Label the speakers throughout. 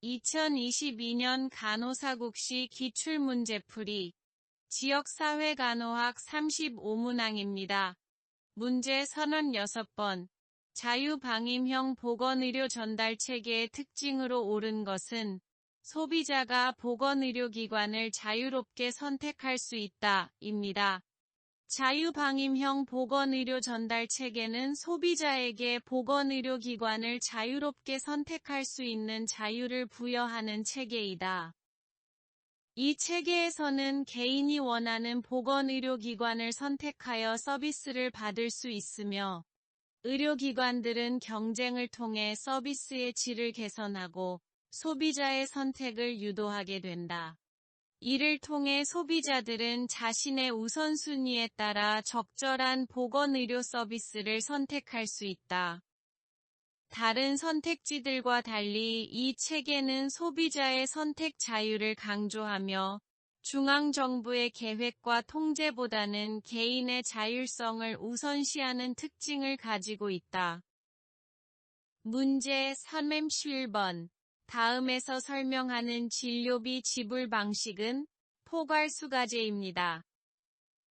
Speaker 1: 2022년 간호사국시 기출문제풀이 지역사회간호학 35문항입니다. 문제 36번. 자유방임형 보건의료 전달체계의 특징으로 옳은 것은 소비자가 보건의료기관을 자유롭게 선택할 수 있다, 입니다. 자유방임형 보건의료 전달체계는 소비자에게 보건의료기관을 자유롭게 선택할 수 있는 자유를 부여하는 체계이다. 이 체계에서는 개인이 원하는 보건의료기관을 선택하여 서비스를 받을 수 있으며, 의료기관들은 경쟁을 통해 서비스의 질을 개선하고 소비자의 선택을 유도하게 된다. 이를 통해 소비자들은 자신의 우선순위에 따라 적절한 보건의료 서비스를 선택할 수 있다. 다른 선택지들과 달리 이 체계는 소비자의 선택 자유를 강조하며 중앙정부의 계획과 통제보다는 개인의 자율성을 우선시하는 특징을 가지고 있다. 문제 3-11번. 다음에서 설명하는 진료비 지불 방식은 포괄수가제입니다.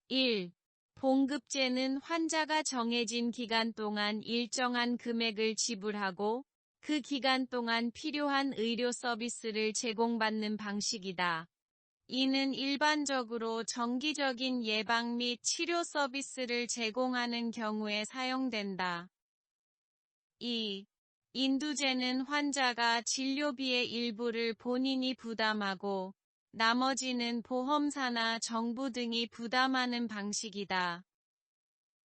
Speaker 1: 1. 봉급제는 환자가 정해진 기간 동안 일정한 금액을 지불하고 그 기간 동안 필요한 의료 서비스를 제공받는 방식이다. 이는 일반적으로 정기적인 예방 및 치료 서비스를 제공하는 경우에 사용된다. 2. 인두제는 환자가 진료비의 일부를 본인이 부담하고 나머지는 보험사나 정부 등이 부담하는 방식이다.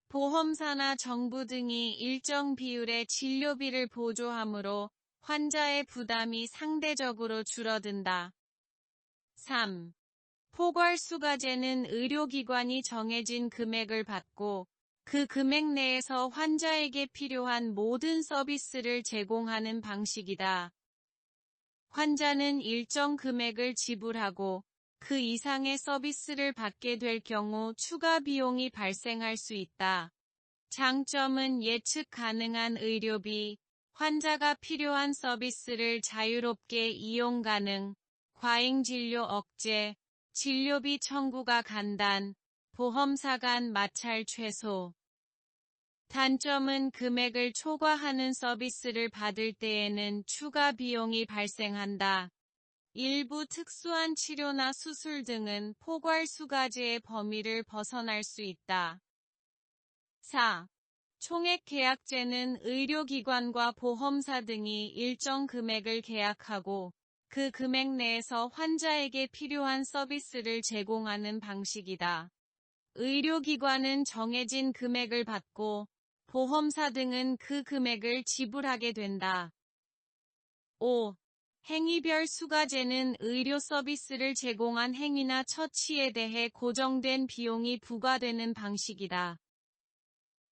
Speaker 1: 보험사나 정부 등이 일정 비율의 진료비를 보조하므로 환자의 부담이 상대적으로 줄어든다. 3. 포괄수가제는 의료기관이 정해진 금액을 받고 그 금액 내에서 환자에게 필요한 모든 서비스를 제공하는 방식이다. 환자는 일정 금액을 지불하고 그 이상의 서비스를 받게 될 경우 추가 비용이 발생할 수 있다. 장점은 예측 가능한 의료비, 환자가 필요한 서비스를 자유롭게 이용 가능, 과잉진료 억제, 진료비 청구가 간단, 보험사 간 마찰 최소. 단점은 금액을 초과하는 서비스를 받을 때에는 추가 비용이 발생한다. 일부 특수한 치료나 수술 등은 포괄수가제의 범위를 벗어날 수 있다. 4. 총액계약제는 의료기관과 보험사 등이 일정 금액을 계약하고 그 금액 내에서 환자에게 필요한 서비스를 제공하는 방식이다. 의료기관은 정해진 금액을 받고 보험사 등은 그 금액을 지불하게 된다. 5. 행위별 수가제는 의료 서비스를 제공한 행위나 처치에 대해 고정된 비용이 부과되는 방식이다.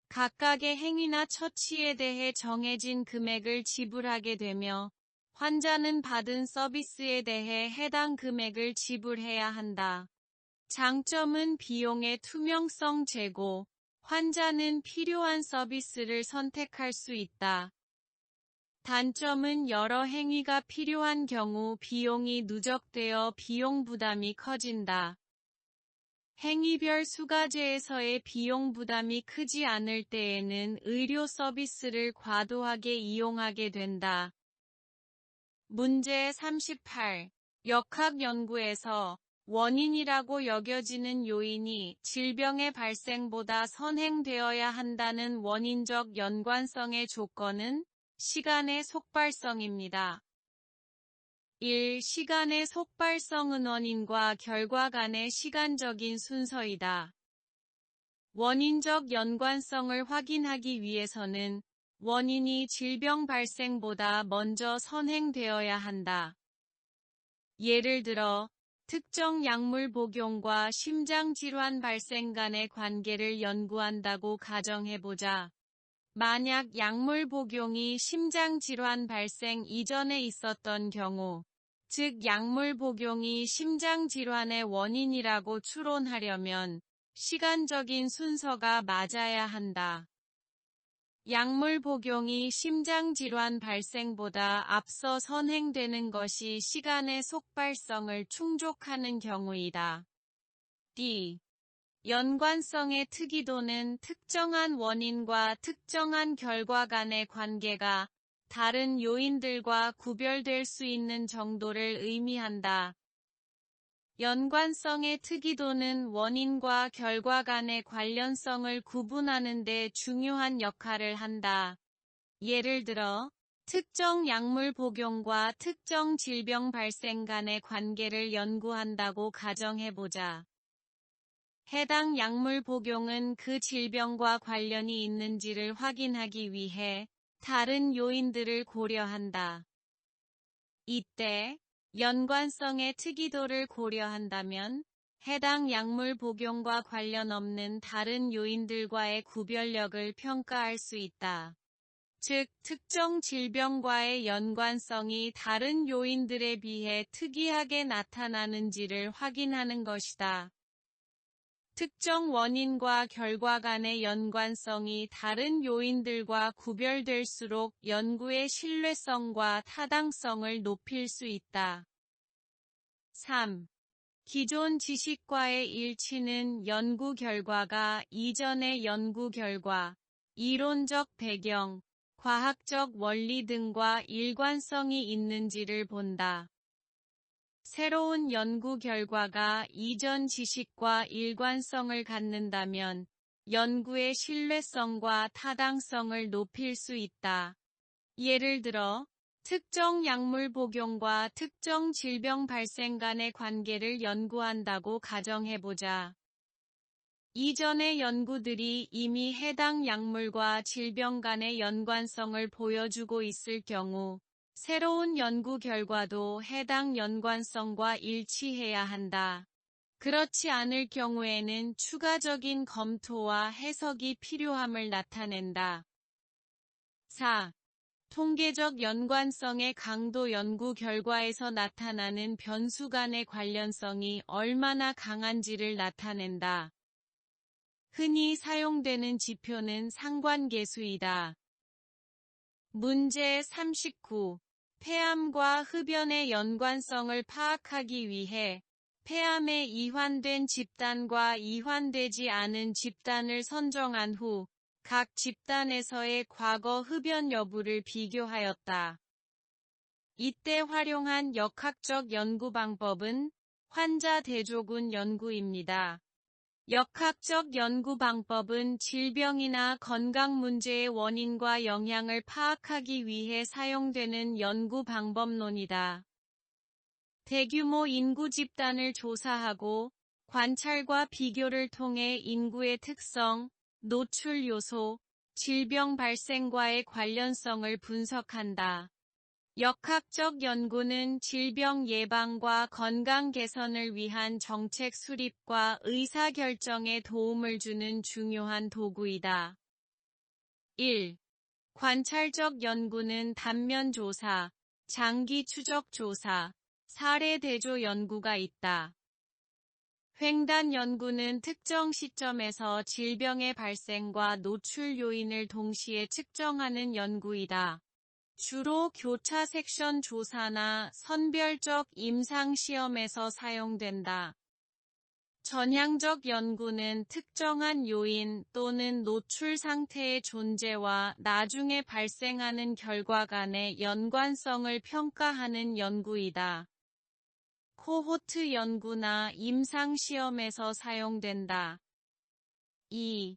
Speaker 1: 각각의 행위나 처치에 대해 정해진 금액을 지불하게 되며 환자는 받은 서비스에 대해 해당 금액을 지불해야 한다. 장점은 비용의 투명성 제고, 환자는 필요한 서비스를 선택할 수 있다. 단점은 여러 행위가 필요한 경우 비용이 누적되어 비용 부담이 커진다. 행위별 수가제에서의 비용 부담이 크지 않을 때에는 의료 서비스를 과도하게 이용하게 된다. 문제 38. 역학 연구에서 원인이라고 여겨지는 요인이 질병의 발생보다 선행되어야 한다는 원인적 연관성의 조건은 시간의 속발성입니다. 1. 시간의 속발성은 원인과 결과 간의 시간적인 순서이다. 원인적 연관성을 확인하기 위해서는 원인이 질병 발생보다 먼저 선행되어야 한다. 예를 들어, 특정 약물 복용과 심장질환 발생 간의 관계를 연구한다고 가정해보자. 만약 약물 복용이 심장질환 발생 이전에 있었던 경우, 즉 약물 복용이 심장질환의 원인이라고 추론하려면 시간적인 순서가 맞아야 한다. 약물 복용이 심장질환 발생보다 앞서 선행되는 것이 시간의 속발성을 충족하는 경우이다. D. 연관성의 특이도는 특정한 원인과 특정한 결과 간의 관계가 다른 요인들과 구별될 수 있는 정도를 의미한다. 연관성의 특이도는 원인과 결과 간의 관련성을 구분하는 데 중요한 역할을 한다. 예를 들어, 특정 약물 복용과 특정 질병 발생 간의 관계를 연구한다고 가정해보자. 해당 약물 복용은 그 질병과 관련이 있는지를 확인하기 위해 다른 요인들을 고려한다. 이때 연관성의 특이도를 고려한다면 해당 약물 복용과 관련 없는 다른 요인들과의 구별력을 평가할 수 있다. 즉, 특정 질병과의 연관성이 다른 요인들에 비해 특이하게 나타나는지를 확인하는 것이다. 특정 원인과 결과 간의 연관성이 다른 요인들과 구별될수록 연구의 신뢰성과 타당성을 높일 수 있다. 3. 기존 지식과의 일치는 연구 결과가 이전의 연구 결과, 이론적 배경, 과학적 원리 등과 일관성이 있는지를 본다. 새로운 연구 결과가 이전 지식과 일관성을 갖는다면 연구의 신뢰성과 타당성을 높일 수 있다. 예를 들어, 특정 약물 복용과 특정 질병 발생 간의 관계를 연구한다고 가정해보자. 이전의 연구들이 이미 해당 약물과 질병 간의 연관성을 보여주고 있을 경우, 새로운 연구 결과도 해당 연관성과 일치해야 한다. 그렇지 않을 경우에는 추가적인 검토와 해석이 필요함을 나타낸다. 4. 통계적 연관성의 강도 연구 결과에서 나타나는 변수 간의 관련성이 얼마나 강한지를 나타낸다. 흔히 사용되는 지표는 상관계수이다. 문제 39. 폐암과 흡연의 연관성을 파악하기 위해 폐암에 이환된 집단과 이환되지 않은 집단을 선정한 후 각 집단에서의 과거 흡연 여부를 비교하였다. 이때 활용한 역학적 연구 방법은 환자 대조군 연구입니다. 역학적 연구 방법은 질병이나 건강 문제의 원인과 영향을 파악하기 위해 사용되는 연구 방법론이다. 대규모 인구 집단을 조사하고 관찰과 비교를 통해 인구의 특성, 노출 요소, 질병 발생과의 관련성을 분석한다. 역학적 연구는 질병 예방과 건강 개선을 위한 정책 수립과 의사결정에 도움을 주는 중요한 도구이다. 1. 관찰적 연구는 단면 조사, 장기 추적 조사, 사례 대조 연구가 있다. 횡단 연구는 특정 시점에서 질병의 발생과 노출 요인을 동시에 측정하는 연구이다. 주로 교차 섹션 조사나 선별적 임상 시험에서 사용된다. 전향적 연구는 특정한 요인 또는 노출 상태의 존재와 나중에 발생하는 결과 간의 연관성을 평가하는 연구이다. 코호트 연구나 임상 시험에서 사용된다. 2.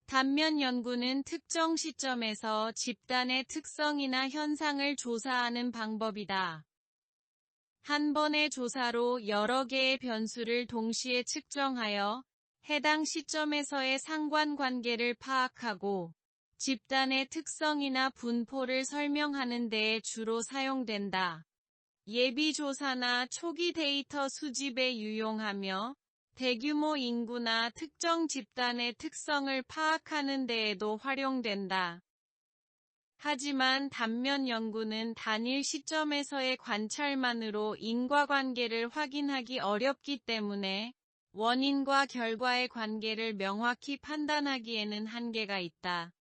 Speaker 1: 단면 연구는 특정 시점에서 집단의 특성이나 현상을 조사하는 방법이다. 한 번의 조사로 여러 개의 변수를 동시에 측정하여 해당 시점에서의 상관관계를 파악하고 집단의 특성이나 분포를 설명하는 데에 주로 사용된다. 예비조사나 초기 데이터 수집에 유용하며 대규모 인구나 특정 집단의 특성을 파악하는 데에도 활용된다. 하지만 단면 연구는 단일 시점에서의 관찰만으로 인과관계를 확인하기 어렵기 때문에 원인과 결과의 관계를 명확히 판단하기에는 한계가 있다.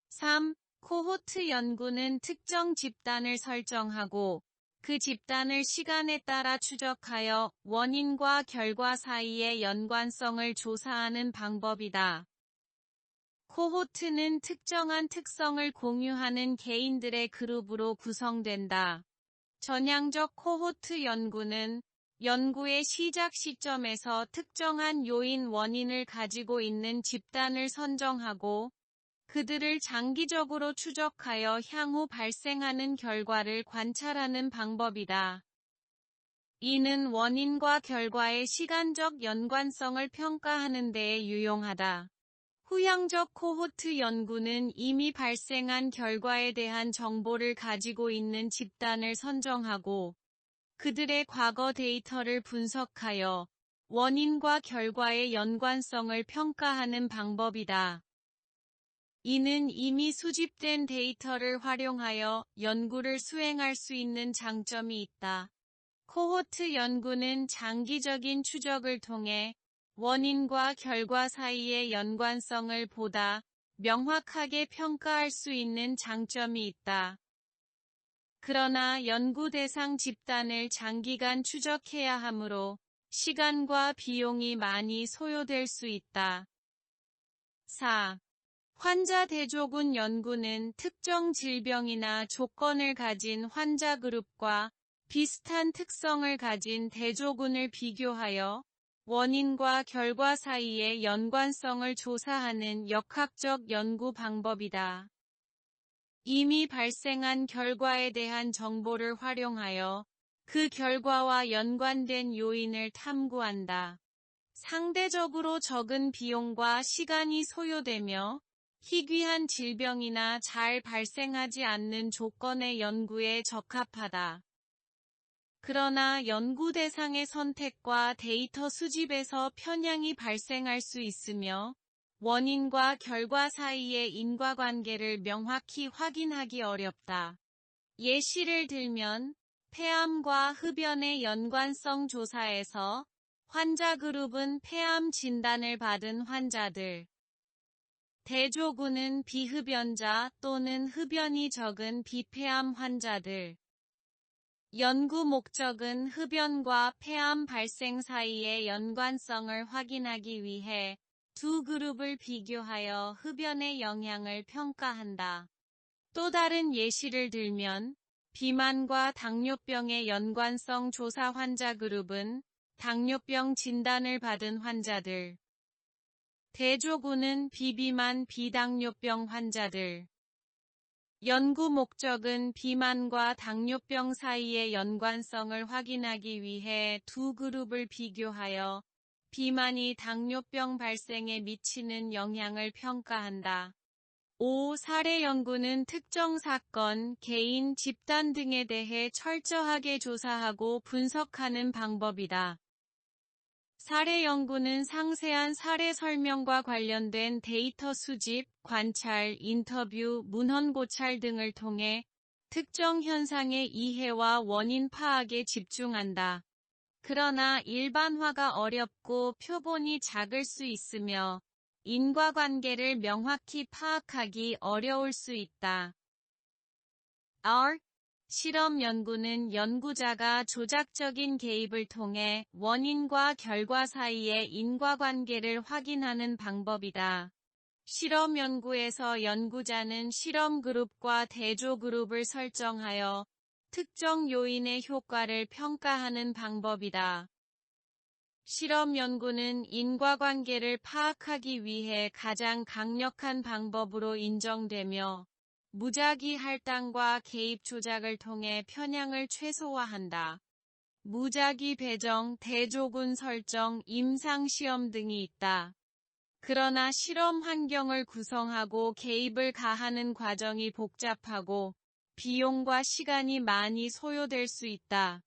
Speaker 1: 3. 코호트 연구는 특정 집단을 설정하고 그 집단을 시간에 따라 추적하여 원인과 결과 사이의 연관성을 조사하는 방법이다. 코호트는 특정한 특성을 공유하는 개인들의 그룹으로 구성된다. 전향적 코호트 연구는 연구의 시작 시점에서 특정한 요인 원인을 가지고 있는 집단을 선정하고 그들을 장기적으로 추적하여 향후 발생하는 결과를 관찰하는 방법이다. 이는 원인과 결과의 시간적 연관성을 평가하는 데에 유용하다. 후향적 코호트 연구는 이미 발생한 결과에 대한 정보를 가지고 있는 집단을 선정하고 그들의 과거 데이터를 분석하여 원인과 결과의 연관성을 평가하는 방법이다. 이는 이미 수집된 데이터를 활용하여 연구를 수행할 수 있는 장점이 있다. 코호트 연구는 장기적인 추적을 통해 원인과 결과 사이의 연관성을 보다 명확하게 평가할 수 있는 장점이 있다. 그러나 연구 대상 집단을 장기간 추적해야 하므로 시간과 비용이 많이 소요될 수 있다. 4. 환자 대조군 연구는 특정 질병이나 조건을 가진 환자 그룹과 비슷한 특성을 가진 대조군을 비교하여 원인과 결과 사이의 연관성을 조사하는 역학적 연구 방법이다. 이미 발생한 결과에 대한 정보를 활용하여 그 결과와 연관된 요인을 탐구한다. 상대적으로 적은 비용과 시간이 소요되며 희귀한 질병이나 잘 발생하지 않는 조건의 연구에 적합하다. 그러나 연구 대상의 선택과 데이터 수집에서 편향이 발생할 수 있으며 원인과 결과 사이의 인과관계를 명확히 확인하기 어렵다. 예시를 들면 폐암과 흡연의 연관성 조사에서 환자 그룹은 폐암 진단을 받은 환자들, 대조군은 비흡연자 또는 흡연이 적은 비폐암 환자들. 연구 목적은 흡연과 폐암 발생 사이의 연관성을 확인하기 위해 두 그룹을 비교하여 흡연의 영향을 평가한다. 또 다른 예시를 들면 비만과 당뇨병의 연관성 조사 환자 그룹은 당뇨병 진단을 받은 환자들, 대조군은 비비만 비당뇨병 환자들. 연구 목적은 비만과 당뇨병 사이의 연관성을 확인하기 위해 두 그룹을 비교하여 비만이 당뇨병 발생에 미치는 영향을 평가한다. 5. 사례 연구는 특정 사건, 개인, 집단 등에 대해 철저하게 조사하고 분석하는 방법이다. 사례 연구는 상세한 사례 설명과 관련된 데이터 수집, 관찰, 인터뷰, 문헌 고찰 등을 통해 특정 현상의 이해와 원인 파악에 집중한다. 그러나 일반화가 어렵고 표본이 작을 수 있으며 인과관계를 명확히 파악하기 어려울 수 있다. R. 실험 연구는 연구자가 조작적인 개입을 통해 원인과 결과 사이의 인과관계를 확인하는 방법이다. 실험 연구에서 연구자는 실험 그룹과 대조 그룹을 설정하여 특정 요인의 효과를 평가하는 방법이다. 실험 연구는 인과관계를 파악하기 위해 가장 강력한 방법으로 인정되며 무작위 할당과 개입 조작을 통해 편향을 최소화한다. 무작위 배정, 대조군 설정, 임상시험 등이 있다. 그러나 실험 환경을 구성하고 개입을 가하는 과정이 복잡하고 비용과 시간이 많이 소요될 수 있다.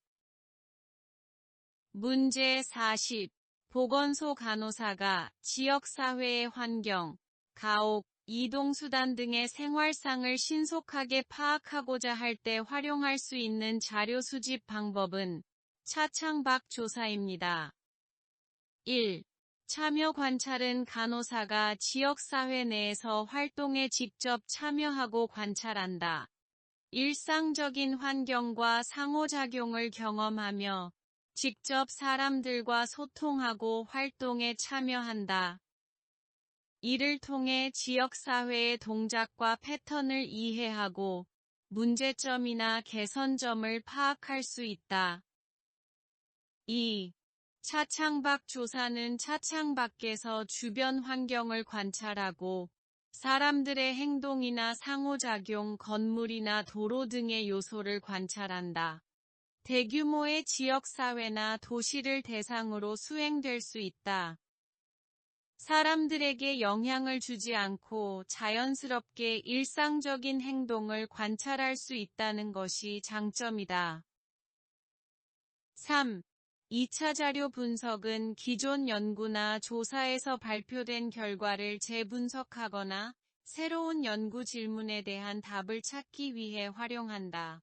Speaker 1: 문제 40. 보건소 간호사가 지역사회의 환경, 가옥, 이동수단 등의 생활상을 신속하게 파악하고자 할 때 활용할 수 있는 자료 수집 방법은 차창박 조사입니다. 1. 참여 관찰은 간호사가 지역사회 내에서 활동에 직접 참여하고 관찰한다. 일상적인 환경과 상호작용을 경험하며 직접 사람들과 소통하고 활동에 참여한다. 이를 통해 지역사회의 동작과 패턴을 이해하고 문제점이나 개선점을 파악할 수 있다. 2. 차창밖 조사는 차창 밖에서 주변 환경을 관찰하고 사람들의 행동이나 상호작용, 건물이나 도로 등의 요소를 관찰한다. 대규모의 지역사회나 도시를 대상으로 수행될 수 있다. 사람들에게 영향을 주지 않고 자연스럽게 일상적인 행동을 관찰할 수 있다는 것이 장점이다. 3. 2차 자료 분석은 기존 연구나 조사에서 발표된 결과를 재분석하거나 새로운 연구 질문에 대한 답을 찾기 위해 활용한다.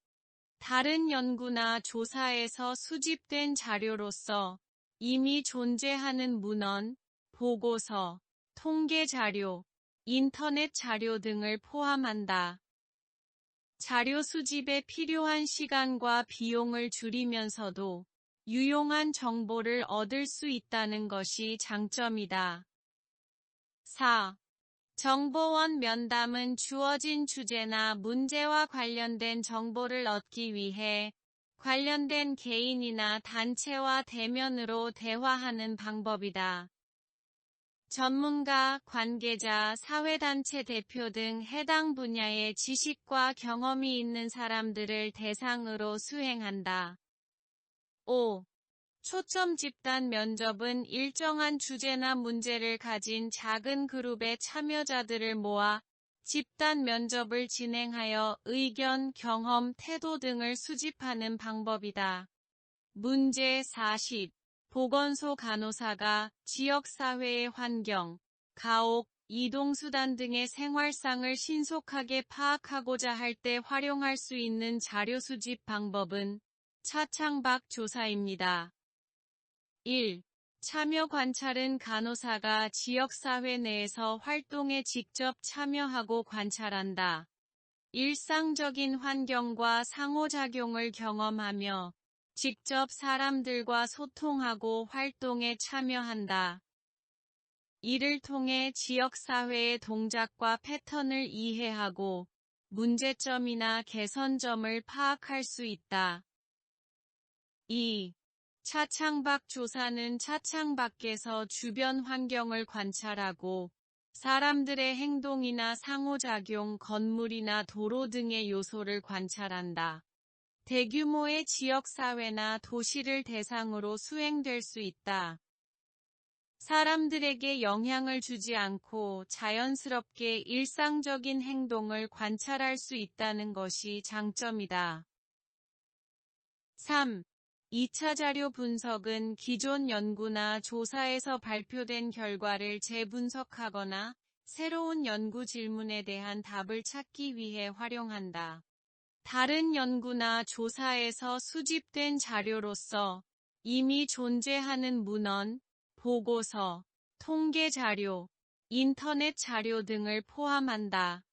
Speaker 1: 다른 연구나 조사에서 수집된 자료로서 이미 존재하는 문헌, 보고서, 통계 자료, 인터넷 자료 등을 포함한다. 자료 수집에 필요한 시간과 비용을 줄이면서도 유용한 정보를 얻을 수 있다는 것이 장점이다. 4. 정보원 면담은 주어진 주제나 문제와 관련된 정보를 얻기 위해 관련된 개인이나 단체와 대면으로 대화하는 방법이다. 전문가, 관계자, 사회단체 대표 등 해당 분야의 지식과 경험이 있는 사람들을 대상으로 수행한다. 5. 초점 집단 면접은 일정한 주제나 문제를 가진 작은 그룹의 참여자들을 모아 집단 면접을 진행하여 의견, 경험, 태도 등을 수집하는 방법이다. 문제 40. 보건소 간호사가 지역사회의 환경, 가옥, 이동수단 등의 생활상을 신속하게 파악하고자 할 때 활용할 수 있는 자료 수집 방법은 차창밖 조사입니다. 1. 참여 관찰은 간호사가 지역사회 내에서 활동에 직접 참여하고 관찰한다. 일상적인 환경과 상호작용을 경험하며 직접 사람들과 소통하고 활동에 참여한다. 이를 통해 지역사회의 동작과 패턴을 이해하고 문제점이나 개선점을 파악할 수 있다. 2. 차창밖 조사는 차창 밖에서 주변 환경을 관찰하고 사람들의 행동이나 상호작용, 건물이나 도로 등의 요소를 관찰한다. 대규모의 지역사회나 도시를 대상으로 수행될 수 있다. 사람들에게 영향을 주지 않고 자연스럽게 일상적인 행동을 관찰할 수 있다는 것이 장점이다. 3. 2차 자료 분석은 기존 연구나 조사에서 발표된 결과를 재분석하거나 새로운 연구 질문에 대한 답을 찾기 위해 활용한다. 다른 연구나 조사에서 수집된 자료로서 이미 존재하는 문헌, 보고서, 통계 자료, 인터넷 자료 등을 포함한다.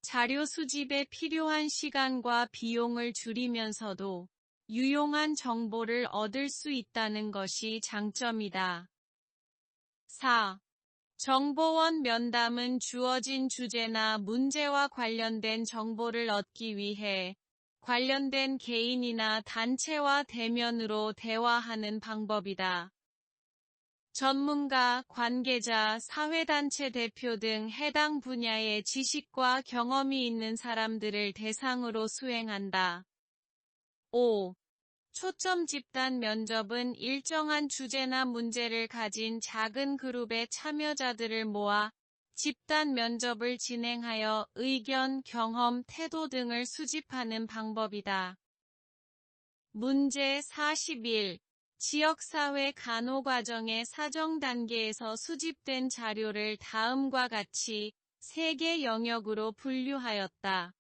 Speaker 1: 자료 수집에 필요한 시간과 비용을 줄이면서도 유용한 정보를 얻을 수 있다는 것이 장점이다. 4. 정보원 면담은 주어진 주제나 문제와 관련된 정보를 얻기 위해 관련된 개인이나 단체와 대면으로 대화하는 방법이다. 전문가, 관계자, 사회단체 대표 등 해당 분야의 지식과 경험이 있는 사람들을 대상으로 수행한다. 5. 초점 집단 면접은 일정한 주제나 문제를 가진 작은 그룹의 참여자들을 모아 집단 면접을 진행하여 의견, 경험, 태도 등을 수집하는 방법이다. 문제 41. 지역사회 간호과정의 사정 단계에서 수집된 자료를 다음과 같이 3개 영역으로 분류하였다.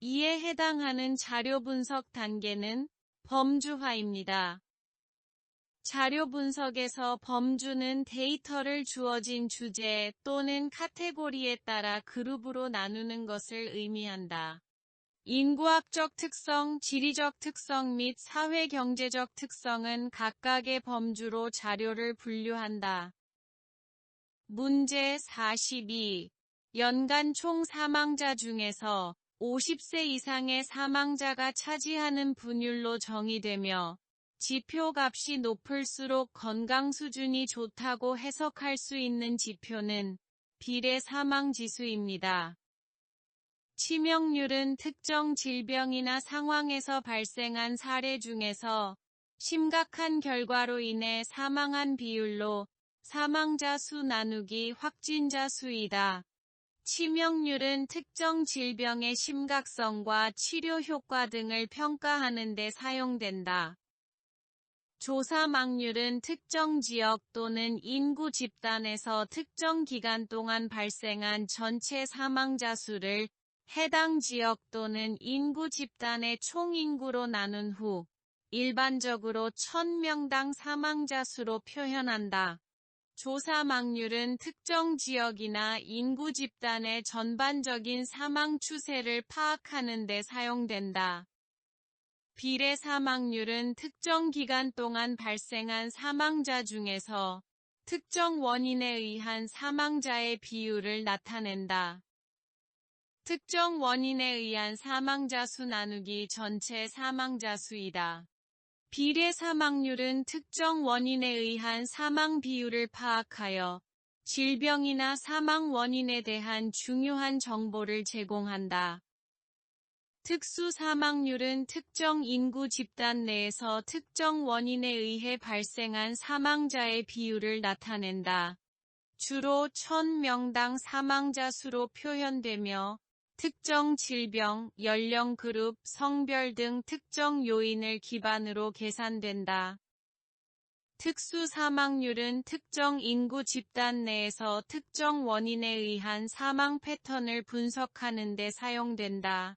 Speaker 1: 이에 해당하는 자료 분석 단계는 범주화입니다. 자료 분석에서 범주는 데이터를 주어진 주제 또는 카테고리에 따라 그룹으로 나누는 것을 의미한다. 인구학적 특성, 지리적 특성 및 사회경제적 특성은 각각의 범주로 자료를 분류한다. 문제 42. 연간 총 사망자 중에서 50세 이상의 사망자가 차지하는 분율로 정의되며 지표값이 높을수록 건강 수준이 좋다고 해석할 수 있는 지표는 비례 사망지수입니다. 치명률은 특정 질병이나 상황에서 발생한 사례 중에서 심각한 결과로 인해 사망한 비율로 사망자 수 나누기 확진자 수이다. 치명률은 특정 질병의 심각성과 치료 효과 등을 평가하는 데 사용된다. 조사망률은 특정 지역 또는 인구 집단에서 특정 기간 동안 발생한 전체 사망자 수를 해당 지역 또는 인구 집단의 총인구로 나눈 후 일반적으로 1000명당 사망자 수로 표현한다. 조사망률은 특정 지역이나 인구 집단의 전반적인 사망 추세를 파악하는 데 사용된다. 비례 사망률은 특정 기간 동안 발생한 사망자 중에서 특정 원인에 의한 사망자의 비율을 나타낸다. 특정 원인에 의한 사망자 수 나누기 전체 사망자 수이다. 비례 사망률은 특정 원인에 의한 사망 비율을 파악하여 질병이나 사망 원인에 대한 중요한 정보를 제공한다. 특수 사망률은 특정 인구 집단 내에서 특정 원인에 의해 발생한 사망자의 비율을 나타낸다. 주로 1000명당 사망자 수로 표현되며 특정 질병, 연령 그룹, 성별 등 특정 요인을 기반으로 계산된다. 특수 사망률은 특정 인구 집단 내에서 특정 원인에 의한 사망 패턴을 분석하는 데 사용된다.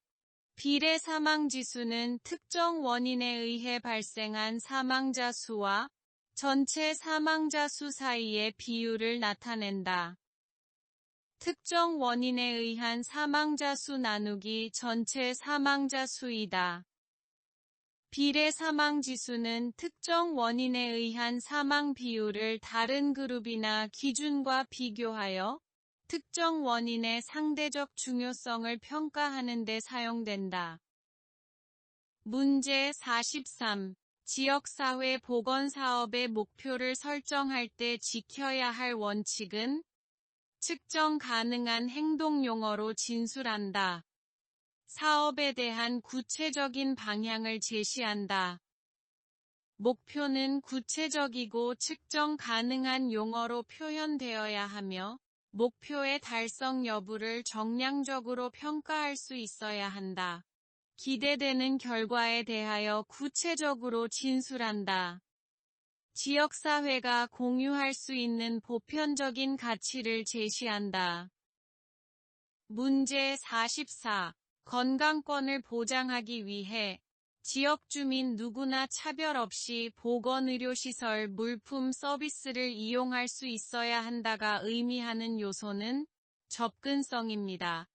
Speaker 1: 비례 사망지수는 특정 원인에 의해 발생한 사망자 수와 전체 사망자 수 사이의 비율을 나타낸다. 특정 원인에 의한 사망자 수 나누기 전체 사망자 수이다. 비례 사망지수는 특정 원인에 의한 사망 비율을 다른 그룹이나 기준과 비교하여 특정 원인의 상대적 중요성을 평가하는 데 사용된다. 문제 43. 지역사회 보건사업의 목표를 설정할 때 지켜야 할 원칙은 측정 가능한 행동 용어로 진술한다. 사업에 대한 구체적인 방향을 제시한다. 목표는 구체적이고 측정 가능한 용어로 표현되어야 하며 목표의 달성 여부를 정량적으로 평가할 수 있어야 한다. 기대되는 결과에 대하여 구체적으로 진술한다. 지역사회가 공유할 수 있는 보편적인 가치를 제시한다. 문제 44. 건강권을 보장하기 위해 지역 주민 누구나 차별 없이 보건의료시설, 물품, 서비스를 이용할 수 있어야 한다가 의미하는 요소는 접근성입니다.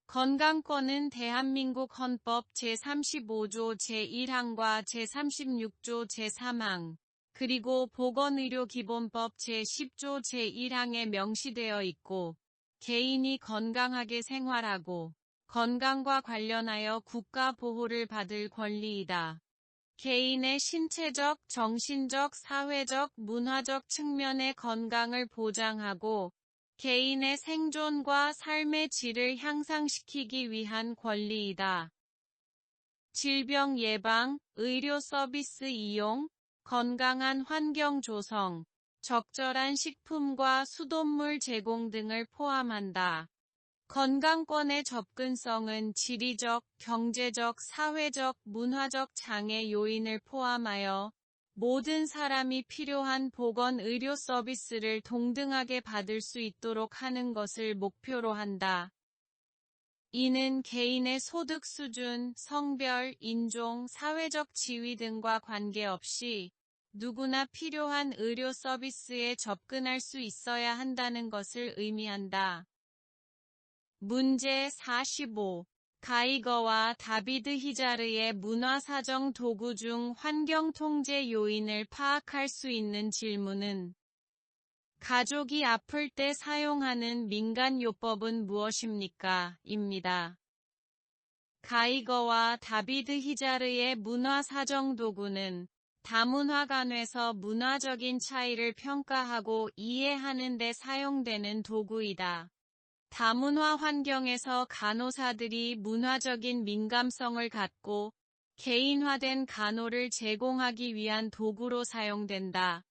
Speaker 1: 건강권은 대한민국 헌법 제35조 제1항과 제36조 제3항, 그리고 보건의료기본법 제10조 제1항에 명시되어 있고, 개인이 건강하게 생활하고, 건강과 관련하여 국가 보호를 받을 권리이다. 개인의 신체적, 정신적, 사회적, 문화적 측면의 건강을 보장하고 개인의 생존과 삶의 질을 향상시키기 위한 권리이다. 질병 예방, 의료 서비스 이용, 건강한 환경 조성, 적절한 식품과 수돗물 제공 등을 포함한다. 건강권의 접근성은 지리적, 경제적, 사회적, 문화적 장애 요인을 포함하여 모든 사람이 필요한 보건 의료 서비스를 동등하게 받을 수 있도록 하는 것을 목표로 한다. 이는 개인의 소득 수준, 성별, 인종, 사회적 지위 등과 관계없이 누구나 필요한 의료 서비스에 접근할 수 있어야 한다는 것을 의미한다. 문제 45. 가이거와 다비드 히자르의 문화사정 도구 중 환경통제 요인을 파악할 수 있는 질문은 가족이 아플 때 사용하는 민간요법은 무엇입니까? 입니다. 가이거와 다비드 히자르의 문화사정 도구는 다문화간에서 문화적인 차이를 평가하고 이해하는 데 사용되는 도구이다. 다문화 환경에서 간호사들이 문화적인 민감성을 갖고 개인화된 간호를 제공하기 위한 도구로 사용된다.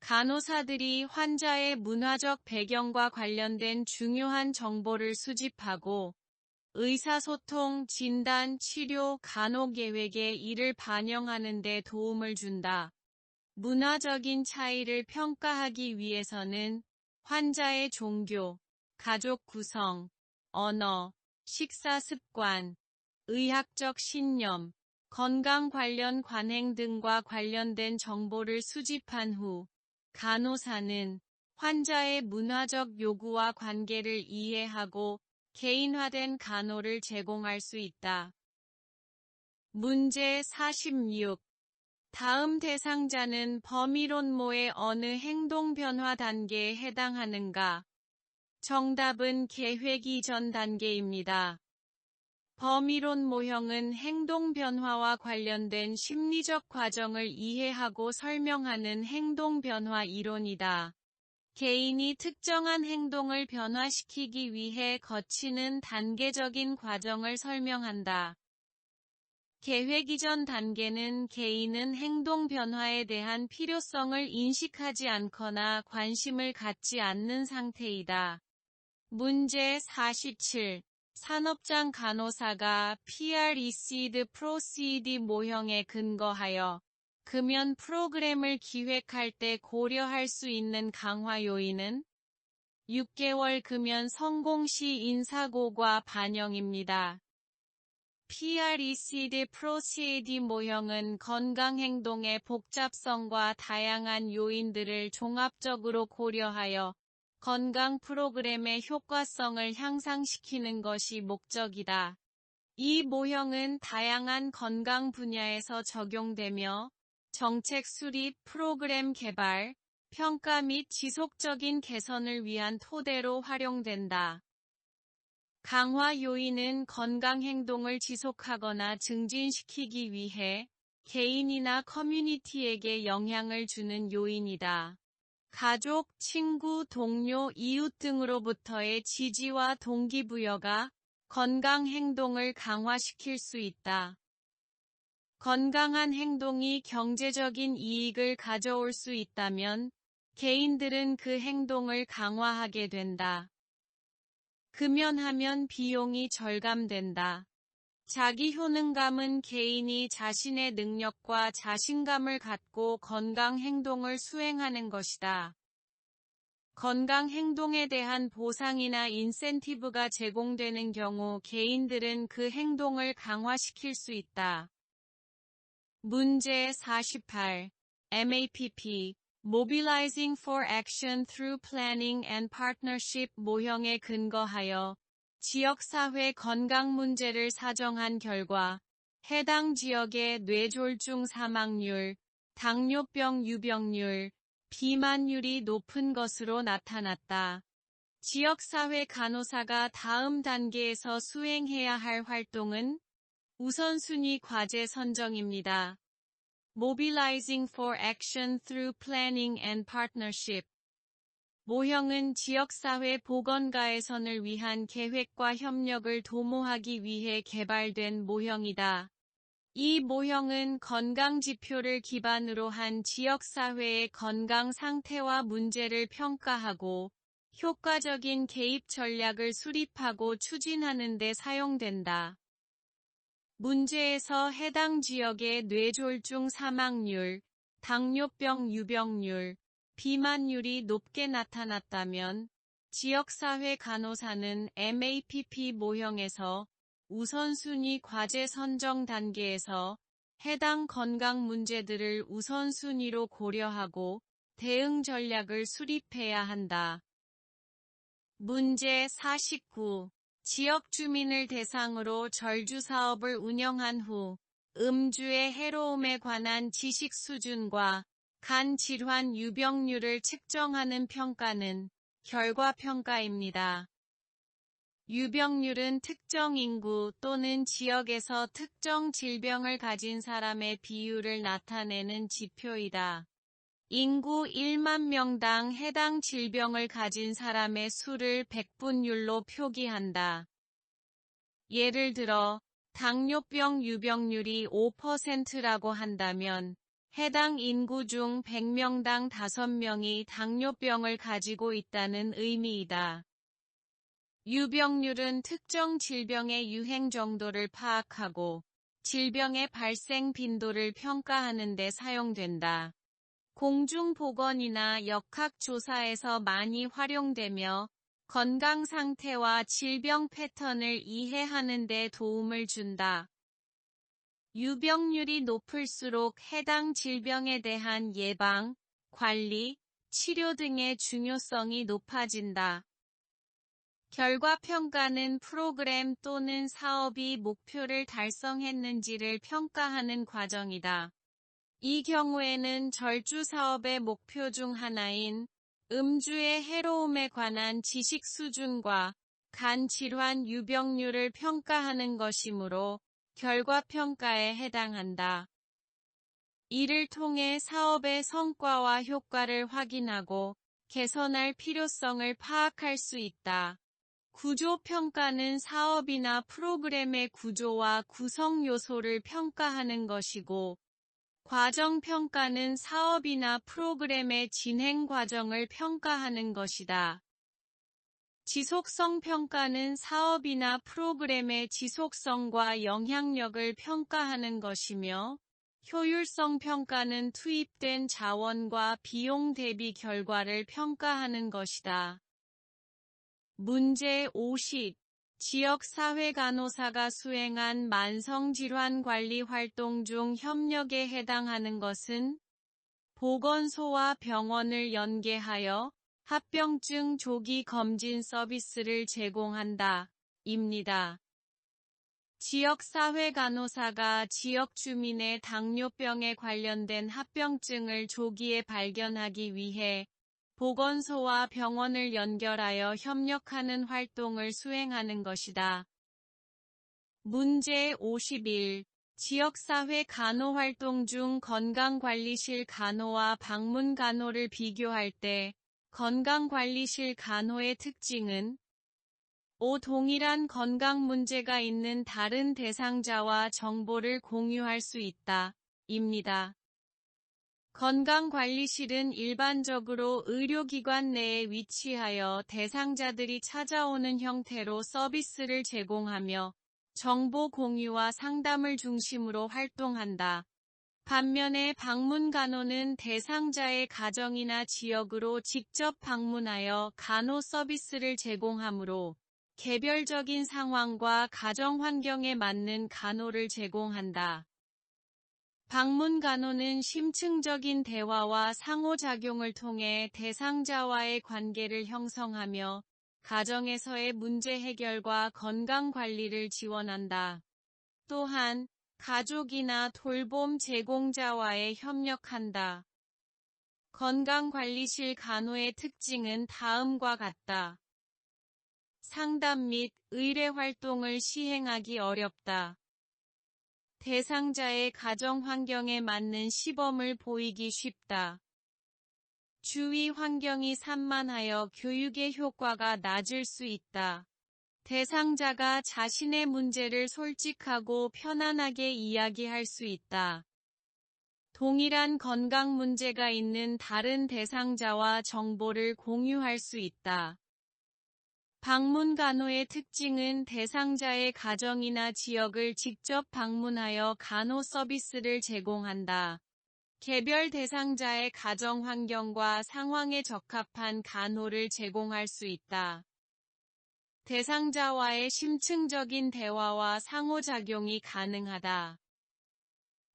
Speaker 1: 간호사들이 환자의 문화적 배경과 관련된 중요한 정보를 수집하고 의사소통, 진단, 치료, 간호 계획에 이를 반영하는 데 도움을 준다. 문화적인 차이를 평가하기 위해서는 환자의 종교, 가족 구성, 언어, 식사 습관, 의학적 신념, 건강 관련 관행 등과 관련된 정보를 수집한 후 간호사는 환자의 문화적 요구와 관계를 이해하고 개인화된 간호를 제공할 수 있다. 문제 46. 다음 대상자는 범위론모의 어느 행동 변화 단계에 해당하는가? 정답은 계획 이전 단계입니다. 범위론 모형은 행동 변화와 관련된 심리적 과정을 이해하고 설명하는 행동 변화 이론이다. 개인이 특정한 행동을 변화시키기 위해 거치는 단계적인 과정을 설명한다. 계획 이전 단계는 개인은 행동 변화에 대한 필요성을 인식하지 않거나 관심을 갖지 않는 상태이다. 문제 47. 산업장 간호사가 Pre-Seed Proceed 모형에 근거하여 금연 프로그램을 기획할 때 고려할 수 있는 강화 요인은 6개월 금연 성공 시 인사고과 반영입니다. Pre-Seed Proceed 모형은 건강행동의 복잡성과 다양한 요인들을 종합적으로 고려하여 건강 프로그램의 효과성을 향상시키는 것이 목적이다. 이 모형은 다양한 건강 분야에서 적용되며 정책 수립, 프로그램 개발, 평가 및 지속적인 개선을 위한 토대로 활용된다. 강화 요인은 건강 행동을 지속하거나 증진시키기 위해 개인이나 커뮤니티에게 영향을 주는 요인이다. 가족, 친구, 동료, 이웃 등으로부터의 지지와 동기부여가 건강 행동을 강화시킬 수 있다. 건강한 행동이 경제적인 이익을 가져올 수 있다면 개인들은 그 행동을 강화하게 된다. 금연하면 비용이 절감된다. 자기 효능감은 개인이 자신의 능력과 자신감을 갖고 건강 행동을 수행하는 것이다. 건강 행동에 대한 보상이나 인센티브가 제공되는 경우 개인들은 그 행동을 강화시킬 수 있다. 문제 48. MAPP Mobilizing for Action Through Planning and Partnership 모형에 근거하여 지역사회 건강 문제를 사정한 결과 해당 지역의 뇌졸중 사망률, 당뇨병 유병률, 비만율이 높은 것으로 나타났다. 지역사회 간호사가 다음 단계에서 수행해야 할 활동은 우선순위 과제 선정입니다. Mobilizing for Action Through Planning and Partnership 모형은 지역사회 보건가에선을 위한 계획과 협력을 도모하기 위해 개발된 모형이다. 이 모형은 건강 지표를 기반으로 한 지역사회의 건강 상태와 문제를 평가하고 효과적인 개입 전략을 수립하고 추진하는 데 사용된다. 문제에서 해당 지역의 뇌졸중 사망률, 당뇨병 유병률, 비만율이 높게 나타났다면 지역사회 간호사는 MAPP 모형에서 우선순위 과제 선정 단계에서 해당 건강 문제들을 우선순위로 고려하고 대응 전략을 수립해야 한다. 문제 49. 지역 주민을 대상으로 절주 사업을 운영한 후 음주의 해로움에 관한 지식 수준과 간 질환 유병률을 측정하는 평가는 결과평가입니다. 유병률은 특정 인구 또는 지역에서 특정 질병을 가진 사람의 비율을 나타내는 지표이다. 인구 1만 명당 해당 질병을 가진 사람의 수를 백분율로 표기한다. 예를 들어 당뇨병 유병률이 5%라고 한다면 해당 인구 중 100명당 5명이 당뇨병을 가지고 있다는 의미이다. 유병률은 특정 질병의 유행 정도를 파악하고 질병의 발생 빈도를 평가하는 데 사용된다. 공중보건이나 역학조사에서 많이 활용되며 건강 상태와 질병 패턴을 이해하는 데 도움을 준다. 유병률이 높을수록 해당 질병에 대한 예방, 관리, 치료 등의 중요성이 높아진다. 결과평가는 프로그램 또는 사업이 목표를 달성했는지를 평가하는 과정이다. 이 경우에는 절주 사업의 목표 중 하나인 음주의 해로움에 관한 지식 수준과 간 질환 유병률을 평가하는 것이므로 결과평가에 해당한다. 이를 통해 사업의 성과와 효과를 확인하고 개선할 필요성을 파악할 수 있다. 구조평가는 사업이나 프로그램의 구조와 구성 요소를 평가하는 것이고, 과정평가는 사업이나 프로그램의 진행 과정을 평가하는 것이다. 지속성 평가는 사업이나 프로그램의 지속성과 영향력을 평가하는 것이며, 효율성 평가는 투입된 자원과 비용 대비 결과를 평가하는 것이다. 문제 50. 지역사회간호사가 수행한 만성질환관리 활동 중 협력에 해당하는 것은 보건소와 병원을 연계하여 합병증 조기 검진 서비스를 제공한다. 입니다. 지역사회간호사가 지역 주민의 당뇨병에 관련된 합병증을 조기에 발견하기 위해 보건소와 병원을 연결하여 협력하는 활동을 수행하는 것이다. 문제 51. 지역사회 간호활동 중 건강관리실 간호와 방문간호를 비교할 때 건강관리실 간호의 특징은 동일한 건강 문제가 있는 다른 대상자와 정보를 공유할 수 있다. 입니다. 건강관리실은 일반적으로 의료기관 내에 위치하여 대상자들이 찾아오는 형태로 서비스를 제공하며 정보 공유와 상담을 중심으로 활동한다. 반면에 방문간호는 대상자의 가정이나 지역으로 직접 방문하여 간호 서비스를 제공하므로 개별적인 상황과 가정 환경에 맞는 간호를 제공한다. 방문간호는 심층적인 대화와 상호작용을 통해 대상자와의 관계를 형성하며 가정에서의 문제 해결과 건강관리를 지원한다. 또한 가족이나 돌봄 제공자와의 협력한다. 건강관리실 간호의 특징은 다음과 같다. 상담 및 의뢰 활동을 시행하기 어렵다. 대상자의 가정 환경에 맞는 시범을 보이기 쉽다. 주위 환경이 산만하여 교육의 효과가 낮을 수 있다. 대상자가 자신의 문제를 솔직하고 편안하게 이야기할 수 있다. 동일한 건강 문제가 있는 다른 대상자와 정보를 공유할 수 있다. 방문간호의 특징은 대상자의 가정이나 지역을 직접 방문하여 간호 서비스를 제공한다. 개별 대상자의 가정 환경과 상황에 적합한 간호를 제공할 수 있다. 대상자와의 심층적인 대화와 상호작용이 가능하다.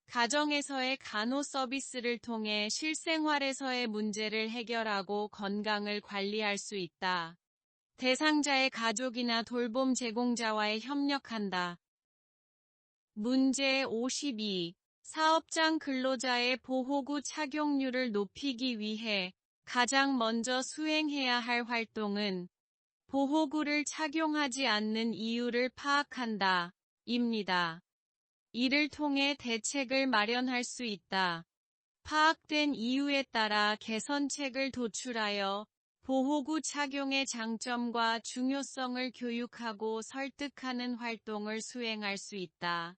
Speaker 1: 가정에서의 간호 서비스를 통해 실생활에서의 문제를 해결하고 건강을 관리할 수 있다. 대상자의 가족이나 돌봄 제공자와의 협력한다. 문제 52. 사업장 근로자의 보호구 착용률을 높이기 위해 가장 먼저 수행해야 할 활동은 보호구를 착용하지 않는 이유를 파악한다. 입니다. 이를 통해 대책을 마련할 수 있다. 파악된 이유에 따라 개선책을 도출하여 보호구 착용의 장점과 중요성을 교육하고 설득하는 활동을 수행할 수 있다.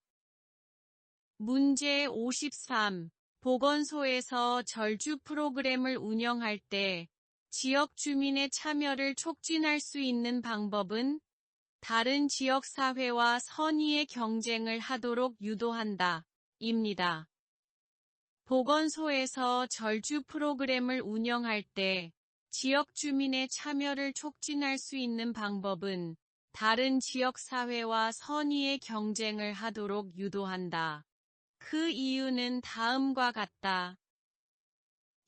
Speaker 1: 문제 53. 보건소에서 절주 프로그램을 운영할 때 지역 주민의 참여를 촉진할 수 있는 방법은 다른 지역사회와 선의의 경쟁을 하도록 유도한다. 입니다. 보건소에서 절주 프로그램을 운영할 때 지역 주민의 참여를 촉진할 수 있는 방법은 다른 지역사회와 선의의 경쟁을 하도록 유도한다. 그 이유는 다음과 같다.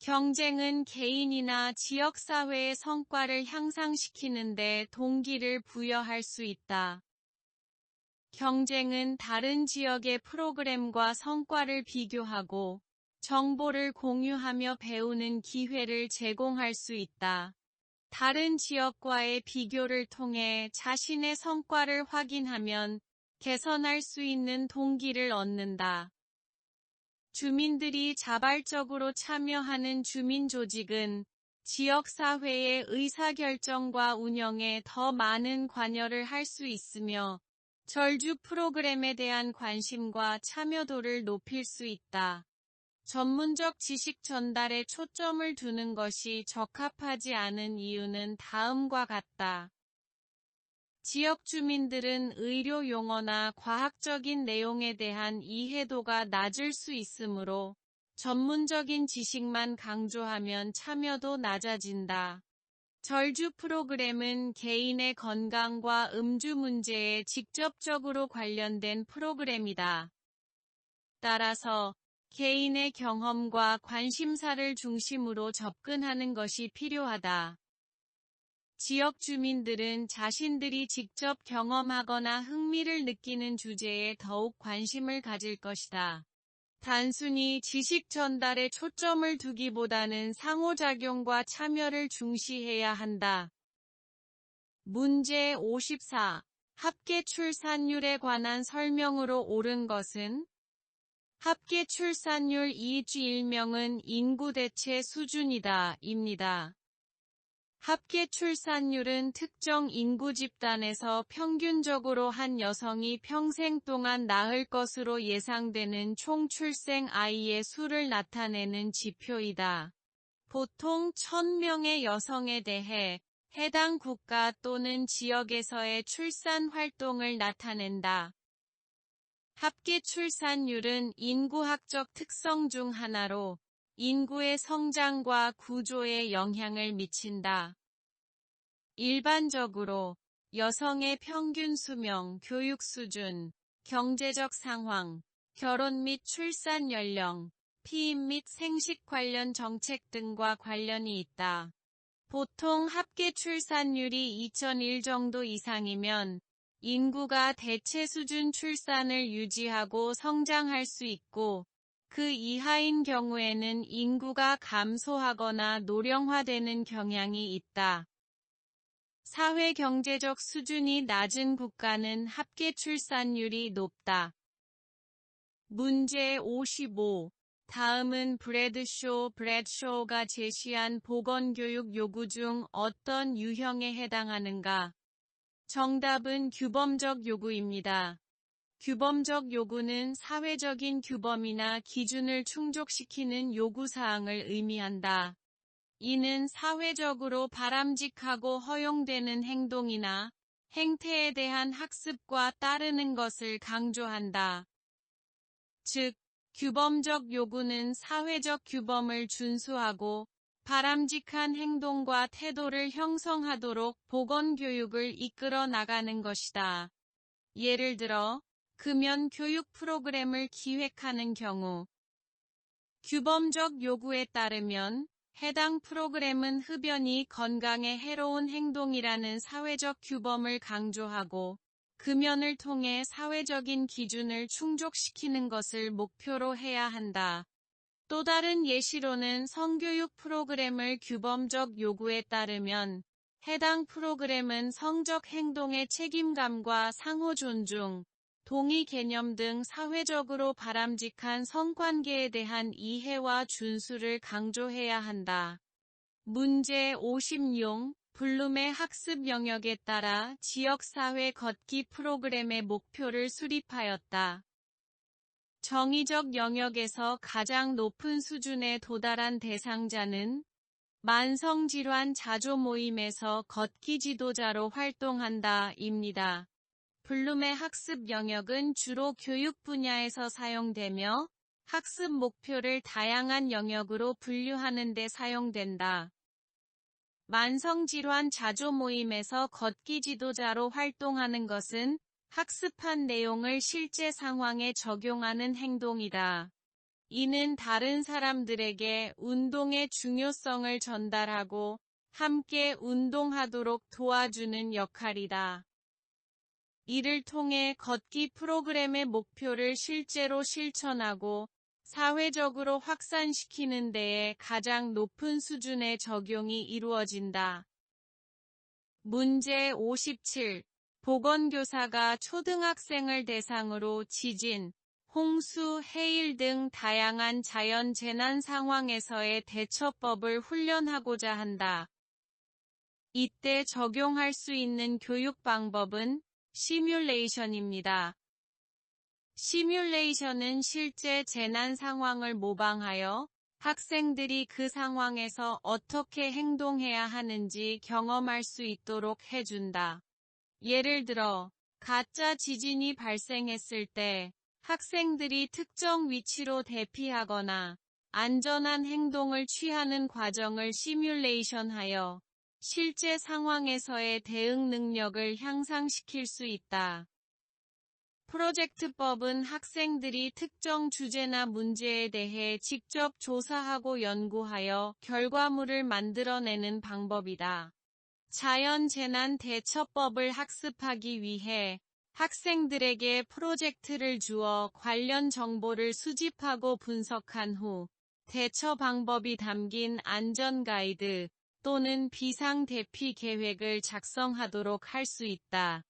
Speaker 1: 경쟁은 개인이나 지역사회의 성과를 향상시키는 데 동기를 부여할 수 있다. 경쟁은 다른 지역의 프로그램과 성과를 비교하고 정보를 공유하며 배우는 기회를 제공할 수 있다. 다른 지역과의 비교를 통해 자신의 성과를 확인하면 개선할 수 있는 동기를 얻는다. 주민들이 자발적으로 참여하는 주민조직은 지역사회의 의사결정과 운영에 더 많은 관여를 할 수 있으며 절주 프로그램에 대한 관심과 참여도를 높일 수 있다. 전문적 지식 전달에 초점을 두는 것이 적합하지 않은 이유는 다음과 같다. 지역 주민들은 의료 용어나 과학적인 내용에 대한 이해도가 낮을 수 있으므로 전문적인 지식만 강조하면 참여도 낮아진다. 절주 프로그램은 개인의 건강과 음주 문제에 직접적으로 관련된 프로그램이다. 따라서 개인의 경험과 관심사를 중심으로 접근하는 것이 필요하다. 지역 주민들은 자신들이 직접 경험하거나 흥미를 느끼는 주제에 더욱 관심을 가질 것이다. 단순히 지식 전달에 초점을 두기보다는 상호작용과 참여를 중시해야 한다. 문제 54. 합계 출산율에 관한 설명으로 옳은 것은? 합계 출산율 이주 일명은 인구 대체 수준이다. 입니다. 합계 출산율은 특정 인구 집단에서 평균적으로 한 여성이 평생 동안 낳을 것으로 예상되는 총 출생 아이의 수를 나타내는 지표이다. 보통 1000명의 여성에 대해 해당 국가 또는 지역에서의 출산 활동을 나타낸다. 합계 출산율은 인구학적 특성 중 하나로 인구의 성장과 구조에 영향을 미친다. 일반적으로 여성의 평균 수명, 교육 수준, 경제적 상황, 결혼 및 출산 연령, 피임 및 생식 관련 정책 등과 관련이 있다. 보통 합계 출산율이 2001 정도 이상이면 인구가 대체 수준 출산을 유지하고 성장할 수 있고, 그 이하인 경우에는 인구가 감소하거나 노령화되는 경향이 있다. 사회 경제적 수준이 낮은 국가는 합계 출산율이 높다. 문제 55. 다음은 브래드쇼가 제시한 보건교육 요구 중 어떤 유형에 해당하는가? 정답은 규범적 요구입니다. 규범적 요구는 사회적인 규범이나 기준을 충족시키는 요구사항을 의미한다. 이는 사회적으로 바람직하고 허용되는 행동이나 행태에 대한 학습과 따르는 것을 강조한다. 즉, 규범적 요구는 사회적 규범을 준수하고 바람직한 행동과 태도를 형성하도록 보건교육을 이끌어 나가는 것이다. 예를 들어, 금연 교육 프로그램을 기획하는 경우 규범적 요구에 따르면 해당 프로그램은 흡연이 건강에 해로운 행동이라는 사회적 규범을 강조하고 금연을 통해 사회적인 기준을 충족시키는 것을 목표로 해야 한다. 또 다른 예시로는 성교육 프로그램을 규범적 요구에 따르면 해당 프로그램은 성적 행동의 책임감과 상호 존중, 동의 개념 등 사회적으로 바람직한 성관계에 대한 이해와 준수를 강조해야 한다. 문제 50용 블룸의 학습 영역에 따라 지역사회 걷기 프로그램의 목표를 수립하였다. 정의적 영역에서 가장 높은 수준에 도달한 대상자는 만성질환 자조 모임에서 걷기 지도자로 활동한다 입니다. 블룸의 학습 영역은 주로 교육 분야에서 사용되며 학습 목표를 다양한 영역으로 분류하는 데 사용된다. 만성질환 자조 모임에서 걷기 지도자로 활동하는 것은 학습한 내용을 실제 상황에 적용하는 행동이다. 이는 다른 사람들에게 운동의 중요성을 전달하고 함께 운동하도록 도와주는 역할이다. 이를 통해 걷기 프로그램의 목표를 실제로 실천하고 사회적으로 확산시키는 데에 가장 높은 수준의 적용이 이루어진다. 문제 57. 보건교사가 초등학생을 대상으로 지진, 홍수, 해일 등 다양한 자연 재난 상황에서의 대처법을 훈련하고자 한다. 이때 적용할 수 있는 교육 방법은 시뮬레이션입니다. 시뮬레이션은 실제 재난 상황을 모방하여 학생들이 그 상황에서 어떻게 행동해야 하는지 경험할 수 있도록 해준다. 예를 들어, 가짜 지진이 발생했을 때 학생들이 특정 위치로 대피하거나 안전한 행동을 취하는 과정을 시뮬레이션하여 실제 상황에서의 대응 능력을 향상시킬 수 있다. 프로젝트법은 학생들이 특정 주제나 문제에 대해 직접 조사하고 연구하여 결과물을 만들어내는 방법이다. 자연재난 대처법을 학습하기 위해 학생들에게 프로젝트를 주어 관련 정보를 수집하고 분석한 후 대처 방법이 담긴 안전 가이드 또는 비상 대피 계획을 작성하도록 할 수 있다.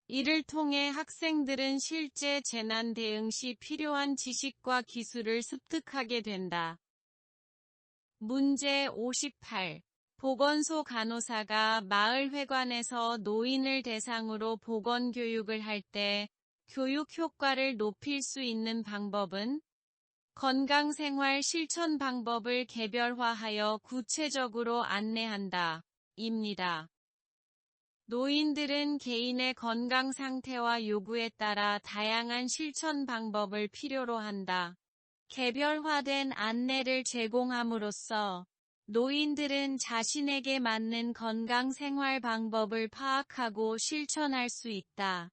Speaker 1: 이를 통해 학생들은 실제 재난 대응 시 필요한 지식과 기술을 습득하게 된다. 문제 58. 보건소 간호사가 마을회관에서 노인을 대상으로 보건교육을 할 때 교육 효과를 높일 수 있는 방법은 건강생활 실천 방법을 개별화하여 구체적으로 안내한다. 입니다. 노인들은 개인의 건강 상태와 요구에 따라 다양한 실천 방법을 필요로 한다. 개별화된 안내를 제공함으로써 노인들은 자신에게 맞는 건강생활 방법을 파악하고 실천할 수 있다.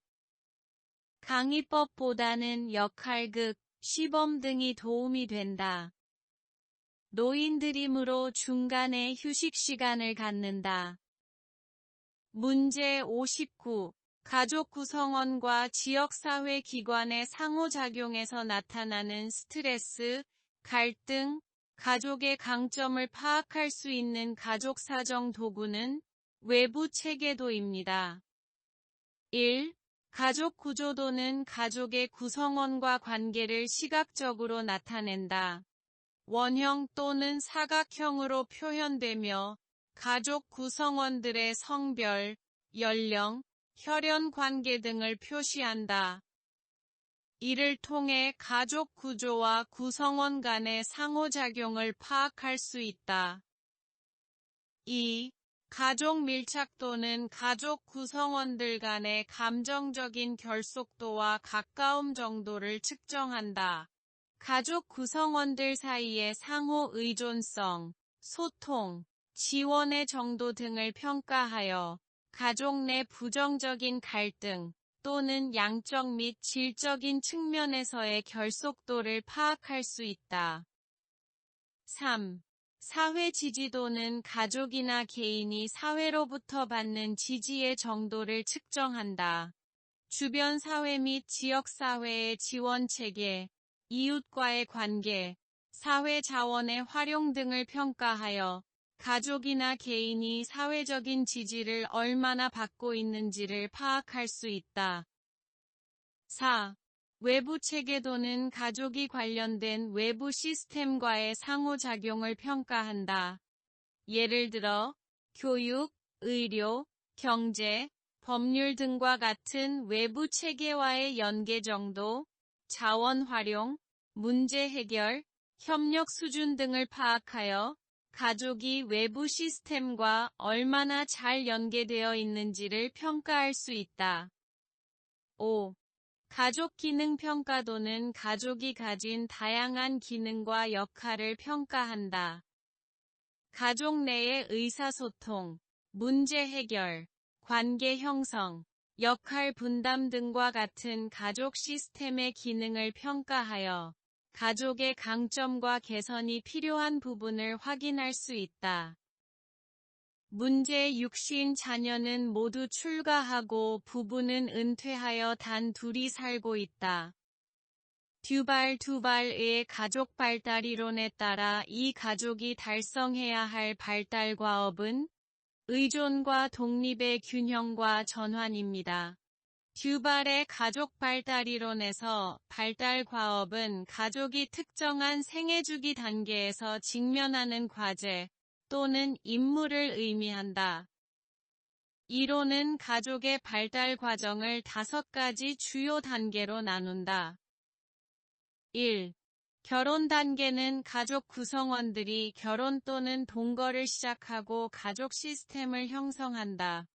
Speaker 1: 강의법보다는 역할극, 시범 등이 도움이 된다. 노인들이므로 중간에 휴식 시간을 갖는다. 문제 59. 가족 구성원과 지역사회 기관의 상호작용에서 나타나는 스트레스, 갈등, 가족의 강점을 파악할 수 있는 가족사정 도구는 외부 체계도입니다. 1. 가족 구조도는 가족의 구성원과 관계를 시각적으로 나타낸다. 원형 또는 사각형으로 표현되며 가족 구성원들의 성별, 연령, 혈연 관계 등을 표시한다. 이를 통해 가족 구조와 구성원 간의 상호작용을 파악할 수 있다. 2. 가족 밀착도는 가족 구성원들 간의 감정적인 결속도와 가까움 정도를 측정한다. 가족 구성원들 사이의 상호 의존성, 소통, 지원의 정도 등을 평가하여 가족 내 부정적인 갈등, 또는 양적 및 질적인 측면에서의 결속도를 파악할 수 있다. 3. 사회 지지도는 가족이나 개인이 사회로부터 받는 지지의 정도를 측정한다. 주변 사회 및 지역사회의 지원체계, 이웃과의 관계, 사회 자원의 활용 등을 평가하여 가족이나 개인이 사회적인 지지를 얼마나 받고 있는지를 파악할 수 있다. 4. 외부 체계도는 가족이 관련된 외부 시스템과의 상호작용을 평가한다. 예를 들어 교육, 의료, 경제, 법률 등과 같은 외부 체계와의 연계 정도, 자원 활용, 문제 해결, 협력 수준 등을 파악하여 가족이 외부 시스템과 얼마나 잘 연계되어 있는지를 평가할 수 있다. 5. 가족 기능 평가도는 가족이 가진 다양한 기능과 역할을 평가한다. 가족 내의 의사소통, 문제 해결, 관계 형성, 역할 분담 등과 같은 가족 시스템의 기능을 평가하여 가족의 강점과 개선이 필요한 부분을 확인할 수 있다. 문제 육신 자녀는 모두 출가하고 부부는 은퇴하여 단 둘이 살고 있다. 듀발의 가족 발달 이론에 따라 이 가족이 달성해야 할 발달 과업은 의존과 독립의 균형과 전환입니다. 듀발의 가족 발달 이론에서 발달 과업은 가족이 특정한 생애주기 단계에서 직면하는 과제 또는 임무를 의미한다. 이론은 가족의 발달 과정을 5가지 주요 단계로 나눈다. 1. 결혼 단계는 가족 구성원들이 결혼 또는 동거를 시작하고 가족 시스템을 형성한다.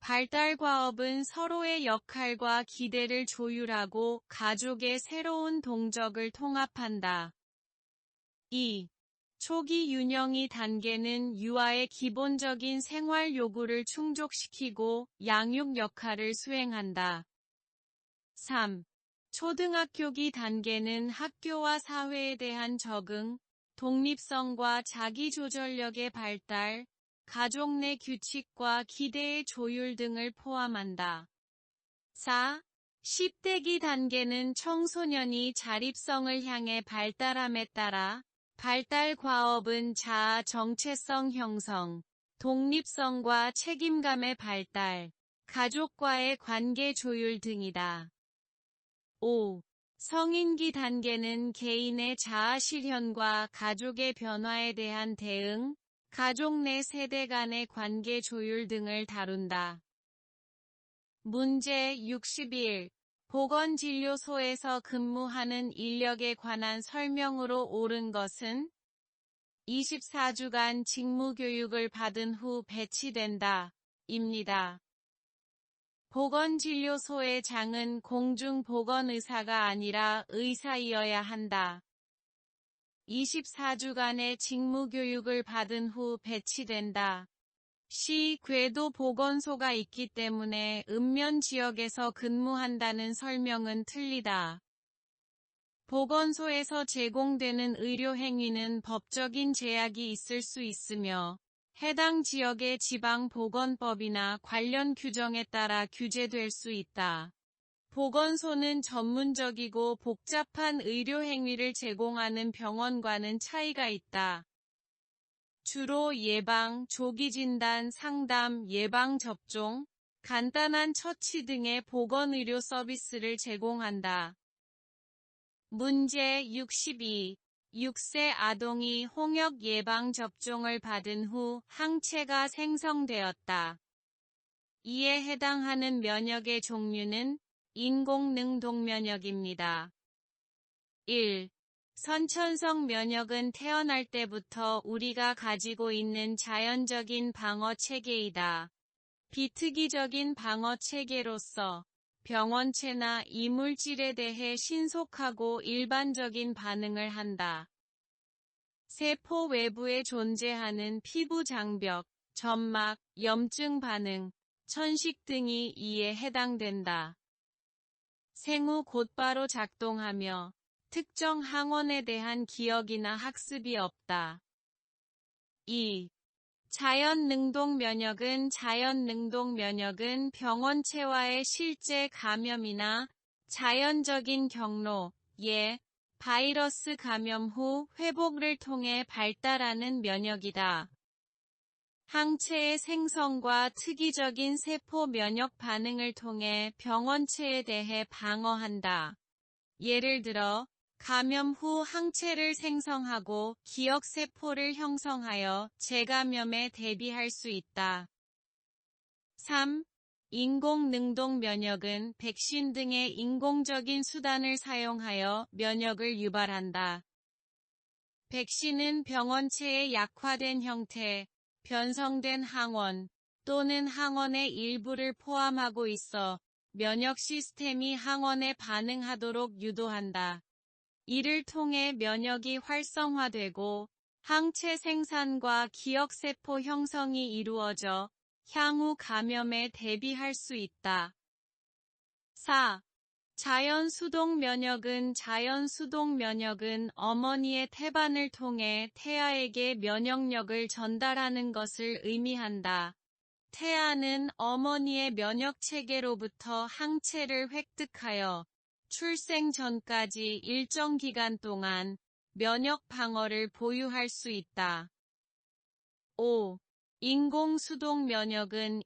Speaker 1: 발달 과업은 서로의 역할과 기대를 조율하고 가족의 새로운 동적을 통합한다. 2. 초기 윤영이 단계는 유아의 기본적인 생활 요구를 충족시키고 양육 역할을 수행한다. 3. 초등학교기 단계는 학교와 사회에 대한 적응, 독립성과 자기조절력의 발달, 가족 내 규칙과 기대의 조율 등을 포함한다. 4. 10대기 단계는 청소년이 자립성을 향해 발달함에 따라 발달 과업은 자아 정체성 형성, 독립성과 책임감의 발달, 가족과의 관계 조율 등이다. 5. 성인기 단계는 개인의 자아 실현과 가족의 변화에 대한 대응, 가족 내 세대 간의 관계 조율 등을 다룬다. 문제 61. 보건진료소에서 근무하는 인력에 관한 설명으로 옳은 것은 24주간 직무교육을 받은 후 배치된다. 입니다. 보건진료소의 장은 공중보건의사가 아니라 의사이어야 한다. 24주간의 직무교육을 받은 후 배치된다. 시 궤도 보건소가 있기 때문에 읍면 지역에서 근무한다는 설명은 틀리다. 보건소에서 제공되는 의료 행위는 법적인 제약이 있을 수 있으며 해당 지역의 지방보건법이나 관련 규정에 따라 규제될 수 있다. 보건소는 전문적이고 복잡한 의료 행위를 제공하는 병원과는 차이가 있다. 주로 예방, 조기 진단, 상담, 예방접종, 간단한 처치 등의 보건의료 서비스를 제공한다. 문제 62. 6세 아동이 홍역 예방접종을 받은 후 항체가 생성되었다. 이에 해당하는 면역의 종류는 인공능동면역입니다. 1. 선천성 면역은 태어날 때부터 우리가 가지고 있는 자연적인 방어 체계이다. 비특이적인 방어 체계로서 병원체나 이물질에 대해 신속하고 일반적인 반응을 한다. 세포 외부에 존재하는 피부 장벽, 점막, 염증 반응, 천식 등이 이에 해당된다. 생후 곧바로 작동하며 특정 항원에 대한 기억이나 학습이 없다. 2. 자연 능동 면역은 병원체와의 실제 감염이나 자연적인 경로, 예, 바이러스 감염 후 회복을 통해 발달하는 면역이다. 항체의 생성과 특이적인 세포 면역 반응을 통해 병원체에 대해 방어한다. 예를 들어, 감염 후 항체를 생성하고 기억세포를 형성하여 재감염에 대비할 수 있다. 3. 인공 능동 면역은 백신 등의 인공적인 수단을 사용하여 면역을 유발한다. 백신은 병원체의 약화된 형태, 변성된 항원 또는 항원의 일부를 포함하고 있어 면역 시스템이 항원에 반응하도록 유도한다. 이를 통해 면역이 활성화되고 항체 생산과 기억세포 형성이 이루어져 향후 감염에 대비할 수 있다. 4. 자연 수동 면역은 어머니의 태반을 통해 태아에게 면역력을 전달하는 것을 의미한다. 태아는 어머니의 면역 체계로부터 항체를 획득하여 출생 전까지 일정 기간 동안 면역 방어를 보유할 수 있다. 5. 인공 수동 면역은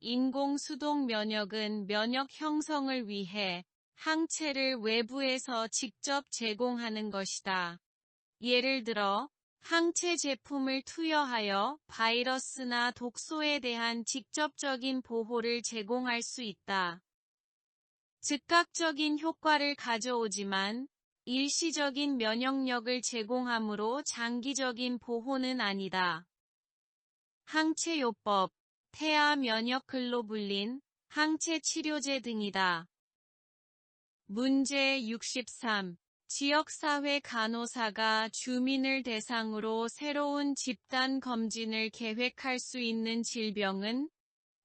Speaker 1: 면역 형성을 위해 항체를 외부에서 직접 제공하는 것이다. 예를 들어, 항체 제품을 투여하여 바이러스나 독소에 대한 직접적인 보호를 제공할 수 있다. 즉각적인 효과를 가져오지만 일시적인 면역력을 제공하므로 장기적인 보호는 아니다. 항체요법, 태아 면역 글로불린, 항체 치료제 등이다. 문제 63. 지역사회 간호사가 주민을 대상으로 새로운 집단 검진을 계획할 수 있는 질병은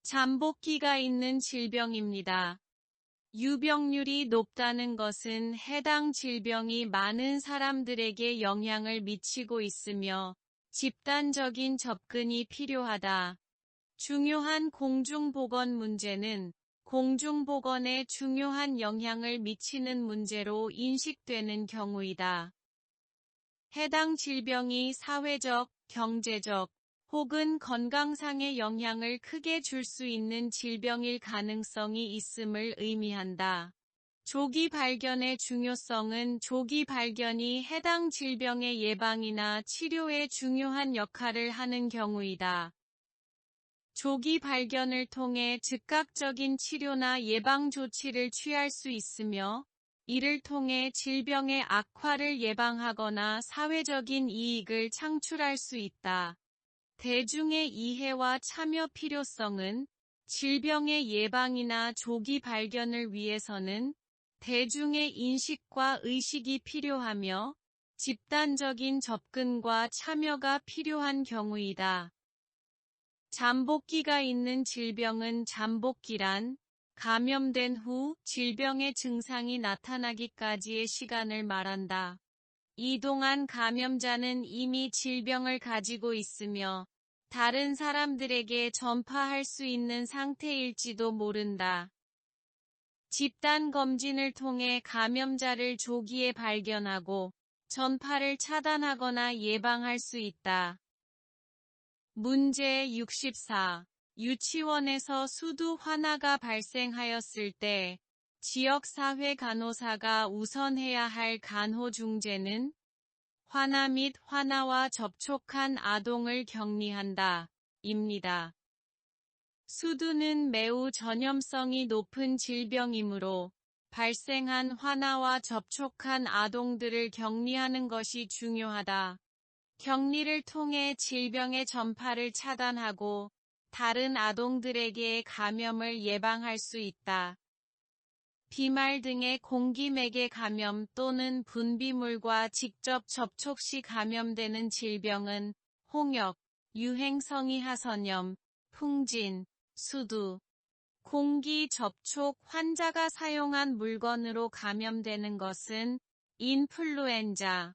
Speaker 1: 잠복기가 있는 질병입니다. 유병률이 높다는 것은 해당 질병이 많은 사람들에게 영향을 미치고 있으며 집단적인 접근이 필요하다. 중요한 공중보건 문제는 공중보건에 중요한 영향을 미치는 문제로 인식되는 경우이다. 해당 질병이 사회적, 경제적, 혹은 건강상의 영향을 크게 줄 수 있는 질병일 가능성이 있음을 의미한다. 조기 발견의 중요성은 조기 발견이 해당 질병의 예방이나 치료에 중요한 역할을 하는 경우이다. 조기 발견을 통해 즉각적인 치료나 예방 조치를 취할 수 있으며, 이를 통해 질병의 악화를 예방하거나 사회적인 이익을 창출할 수 있다. 대중의 이해와 참여 필요성은 질병의 예방이나 조기 발견을 위해서는 대중의 인식과 의식이 필요하며 집단적인 접근과 참여가 필요한 경우이다. 잠복기가 있는 질병은 잠복기란 감염된 후 질병의 증상이 나타나기까지의 시간을 말한다. 이동안 감염자는 이미 질병을 가지고 있으며 다른 사람들에게 전파할 수 있는 상태일지도 모른다. 집단 검진을 통해 감염자를 조기에 발견하고 전파를 차단하거나 예방할 수 있다. 문제 64. 유치원에서 수두 환아가 발생하였을 때 지역사회 간호사가 우선해야 할 간호 중재는 환아 및 환아와 접촉한 아동을 격리한다. 입니다. 수두는 매우 전염성이 높은 질병이므로 발생한 환아와 접촉한 아동들을 격리하는 것이 중요하다. 격리를 통해 질병의 전파를 차단하고 다른 아동들에게 감염을 예방할 수 있다. 비말 등의 공기맥의 감염 또는 분비물과 직접 접촉 시 감염되는 질병은 홍역, 유행성이 하선염, 풍진, 수두, 공기 접촉 환자가 사용한 물건으로 감염되는 것은 인플루엔자.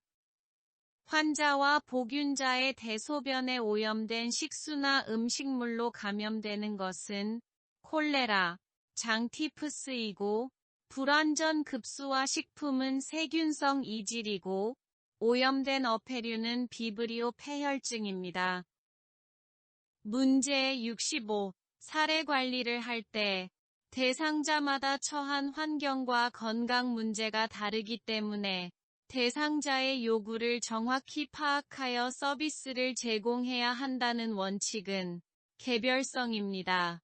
Speaker 1: 환자와 복균자의 대소변에 오염된 식수나 음식물로 감염되는 것은 콜레라, 장티푸스이고, 불완전 급수와 식품은 세균성 이질이고, 오염된 어패류는 비브리오 폐혈증입니다. 문제 65. 사례 관리를 할 때 대상자마다 처한 환경과 건강 문제가 다르기 때문에 대상자의 요구를 정확히 파악하여 서비스를 제공해야 한다는 원칙은 개별성입니다.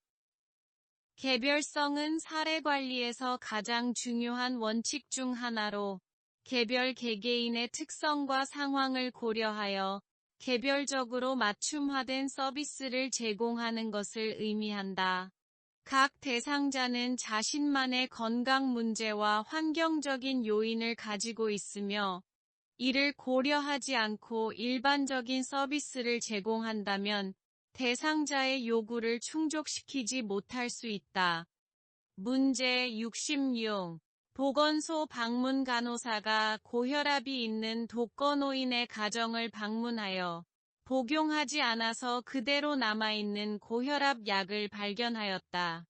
Speaker 1: 개별성은 사례 관리에서 가장 중요한 원칙 중 하나로 개별 개개인의 특성과 상황을 고려하여 개별적으로 맞춤화된 서비스를 제공하는 것을 의미한다. 각 대상자는 자신만의 건강 문제와 환경적인 요인을 가지고 있으며, 이를 고려하지 않고 일반적인 서비스를 제공한다면 대상자의 요구를 충족시키지 못할 수 있다. 문제 66. 보건소 방문 간호사가 고혈압이 있는 독거노인의 가정을 방문하여 복용하지 않아서 그대로 남아있는 고혈압 약을 발견하였다.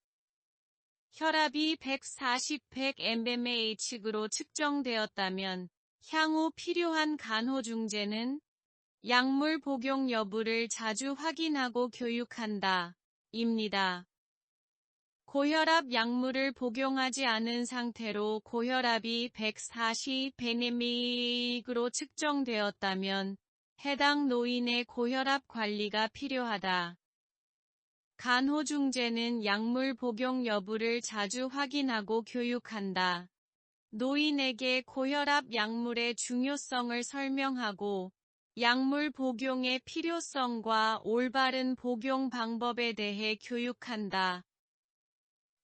Speaker 1: 혈압이 140/100mmHg로 측정되었다면 향후 필요한 간호 중재는 약물 복용 여부를 자주 확인하고 교육한다. 입니다. 고혈압 약물을 복용하지 않은 상태로 고혈압이 140/100mmHg로 측정되었다면 해당 노인의 고혈압 관리가 필요하다. 간호 중재는 약물 복용 여부를 자주 확인하고 교육한다. 노인에게 고혈압 약물의 중요성을 설명하고 약물 복용의 필요성과 올바른 복용 방법에 대해 교육한다.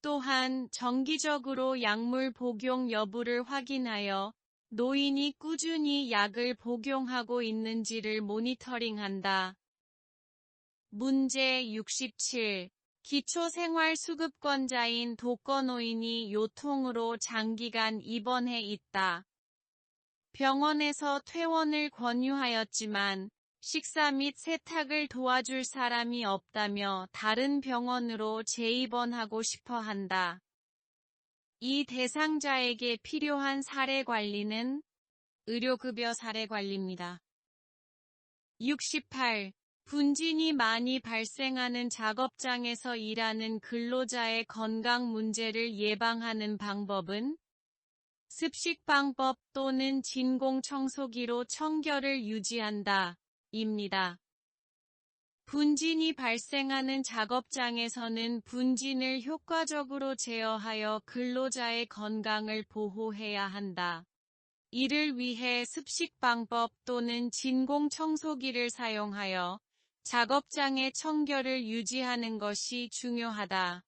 Speaker 1: 또한 정기적으로 약물 복용 여부를 확인하여 노인이 꾸준히 약을 복용하고 있는지를 모니터링한다. 문제 67. 기초생활수급권자인 독거노인이 요통으로 장기간 입원해 있다. 병원에서 퇴원을 권유하였지만 식사 및 세탁을 도와줄 사람이 없다며 다른 병원으로 재입원하고 싶어 한다. 이 대상자에게 필요한 사례 관리는 의료급여 사례 관리입니다. 68. 분진이 많이 발생하는 작업장에서 일하는 근로자의 건강 문제를 예방하는 방법은 습식방법 또는 진공청소기로 청결을 유지한다. 입니다. 분진이 발생하는 작업장에서는 분진을 효과적으로 제어하여 근로자의 건강을 보호해야 한다. 이를 위해 습식방법 또는 진공청소기를 사용하여 작업장의 청결을 유지하는 것이 중요하다.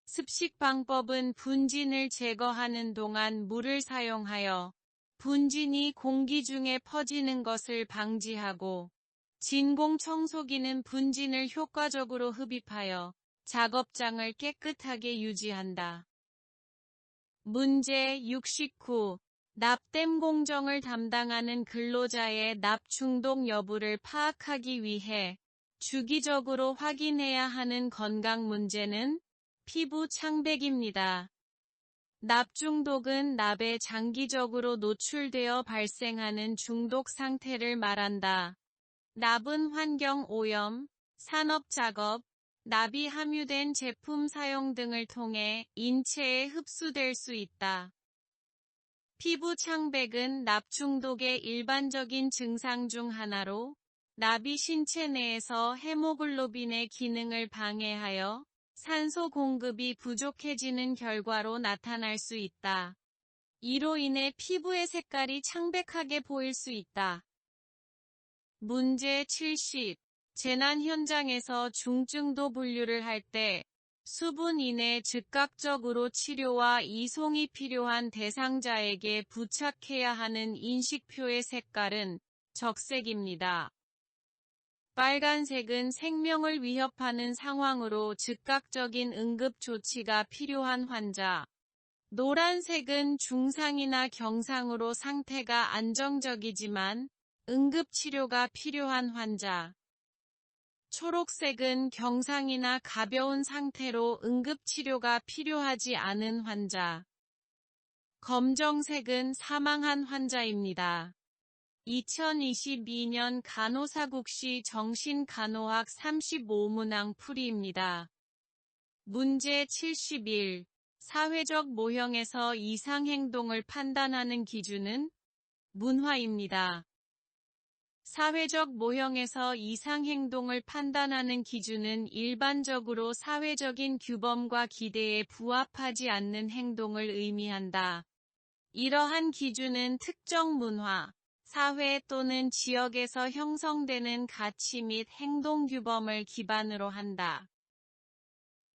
Speaker 1: 습식방법은 분진을 제거하는 동안 물을 사용하여 분진이 공기 중에 퍼지는 것을 방지하고, 진공청소기는 분진을 효과적으로 흡입하여 작업장을 깨끗하게 유지한다. 문제 69. 납땜 공정을 담당하는 근로자의 납 중독 여부를 파악하기 위해 주기적으로 확인해야 하는 건강 문제는 피부 창백입니다. 납 중독은 납에 장기적으로 노출되어 발생하는 중독 상태를 말한다. 납은 환경 오염, 산업 작업, 납이 함유된 제품 사용 등을 통해 인체에 흡수될 수 있다. 피부 창백은 납 중독의 일반적인 증상 중 하나로, 납이 신체 내에서 헤모글로빈의 기능을 방해하여 산소 공급이 부족해지는 결과로 나타날 수 있다. 이로 인해 피부의 색깔이 창백하게 보일 수 있다. 문제 70. 재난 현장에서 중증도 분류를 할 때 수분 이내 즉각적으로 치료와 이송이 필요한 대상자에게 부착해야 하는 인식표의 색깔은 적색입니다. 빨간색은 생명을 위협하는 상황으로 즉각적인 응급 조치가 필요한 환자. 노란색은 중상이나 경상으로 상태가 안정적이지만 응급치료가 필요한 환자. 초록색은 경상이나 가벼운 상태로 응급치료가 필요하지 않은 환자. 검정색은 사망한 환자입니다. 2022년 간호사국시 정신간호학 35문항 풀이입니다. 문제 71. 사회적 모형에서 이상행동을 판단하는 기준은 문화입니다. 사회적 모형에서 이상행동을 판단하는 기준은 일반적으로 사회적인 규범과 기대에 부합하지 않는 행동을 의미한다. 이러한 기준은 특정 문화, 사회 또는 지역에서 형성되는 가치 및 행동 규범을 기반으로 한다.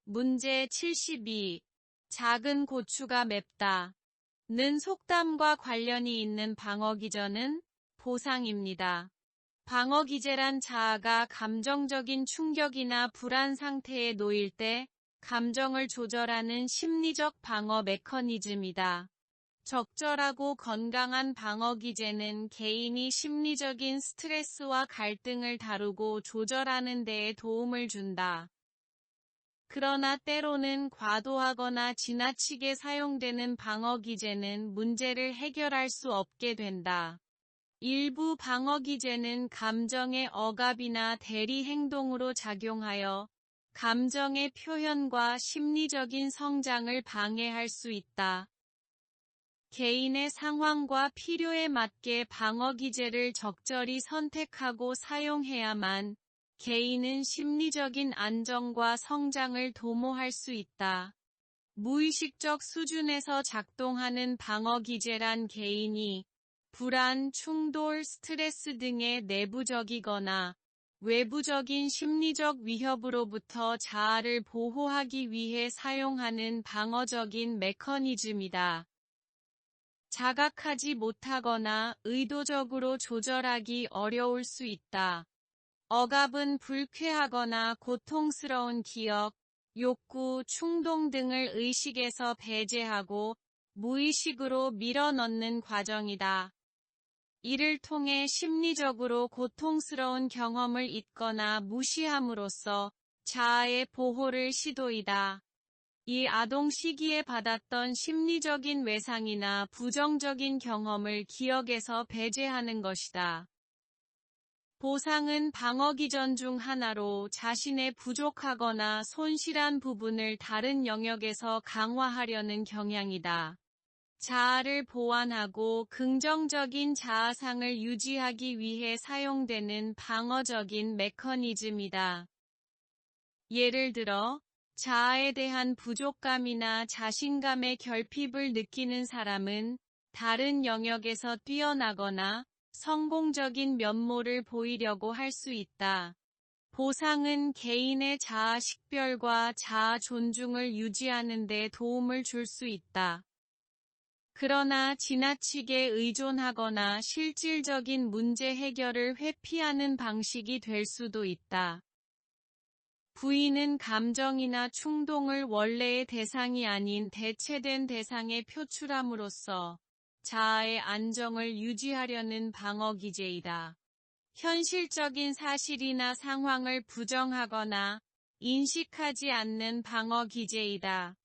Speaker 1: 문제 72. 작은 고추가 맵다. 는 속담과 관련이 있는 방어기전은 보상입니다. 방어기제란 자아가 감정적인 충격이나 불안 상태에 놓일 때 감정을 조절하는 심리적 방어 메커니즘이다. 적절하고 건강한 방어기제는 개인이 심리적인 스트레스와 갈등을 다루고 조절하는 데에 도움을 준다. 그러나 때로는 과도하거나 지나치게 사용되는 방어기제는 문제를 해결할 수 없게 된다. 일부 방어기제는 감정의 억압이나 대리 행동으로 작용하여 감정의 표현과 심리적인 성장을 방해할 수 있다. 개인의 상황과 필요에 맞게 방어기제를 적절히 선택하고 사용해야만 개인은 심리적인 안정과 성장을 도모할 수 있다. 무의식적 수준에서 작동하는 방어기제란 개인이 불안, 충돌, 스트레스 등의 내부적이거나 외부적인 심리적 위협으로부터 자아를 보호하기 위해 사용하는 방어적인 메커니즘이다. 자각하지 못하거나 의도적으로 조절하기 어려울 수 있다. 억압은 불쾌하거나 고통스러운 기억, 욕구, 충동 등을 의식에서 배제하고 무의식으로 밀어넣는 과정이다. 이를 통해 심리적으로 고통스러운 경험을 잊거나 무시함으로써 자아의 보호를 시도이다. 이 아동 시기에 받았던 심리적인 외상이나 부정적인 경험을 기억에서 배제하는 것이다. 보상은 방어기전 중 하나로 자신의 부족하거나 손실한 부분을 다른 영역에서 강화하려는 경향이다. 자아를 보완하고 긍정적인 자아상을 유지하기 위해 사용되는 방어적인 메커니즘이다. 예를 들어, 자아에 대한 부족감이나 자신감의 결핍을 느끼는 사람은 다른 영역에서 뛰어나거나 성공적인 면모를 보이려고 할 수 있다. 보상은 개인의 자아 식별과 자아 존중을 유지하는 데 도움을 줄 수 있다. 그러나 지나치게 의존하거나 실질적인 문제 해결을 회피하는 방식이 될 수도 있다. 부인은 감정이나 충동을 원래의 대상이 아닌 대체된 대상에 표출함으로써 자아의 안정을 유지하려는 방어기제이다. 현실적인 사실이나 상황을 부정하거나 인식하지 않는 방어기제이다.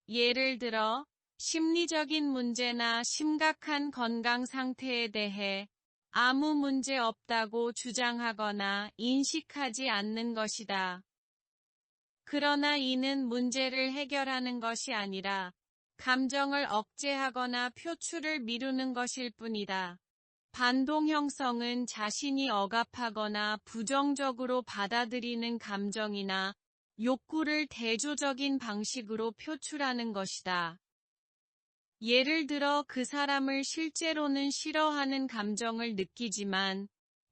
Speaker 1: 예를 들어, 심리적인 문제나 심각한 건강 상태에 대해 아무 문제 없다고 주장하거나 인식하지 않는 것이다. 그러나 이는 문제를 해결하는 것이 아니라 감정을 억제하거나 표출을 미루는 것일 뿐이다. 반동 형성은 자신이 억압하거나 부정적으로 받아들이는 감정이나 욕구를 대조적인 방식으로 표출하는 것이다. 예를 들어 그 사람을 실제로는 싫어하는 감정을 느끼지만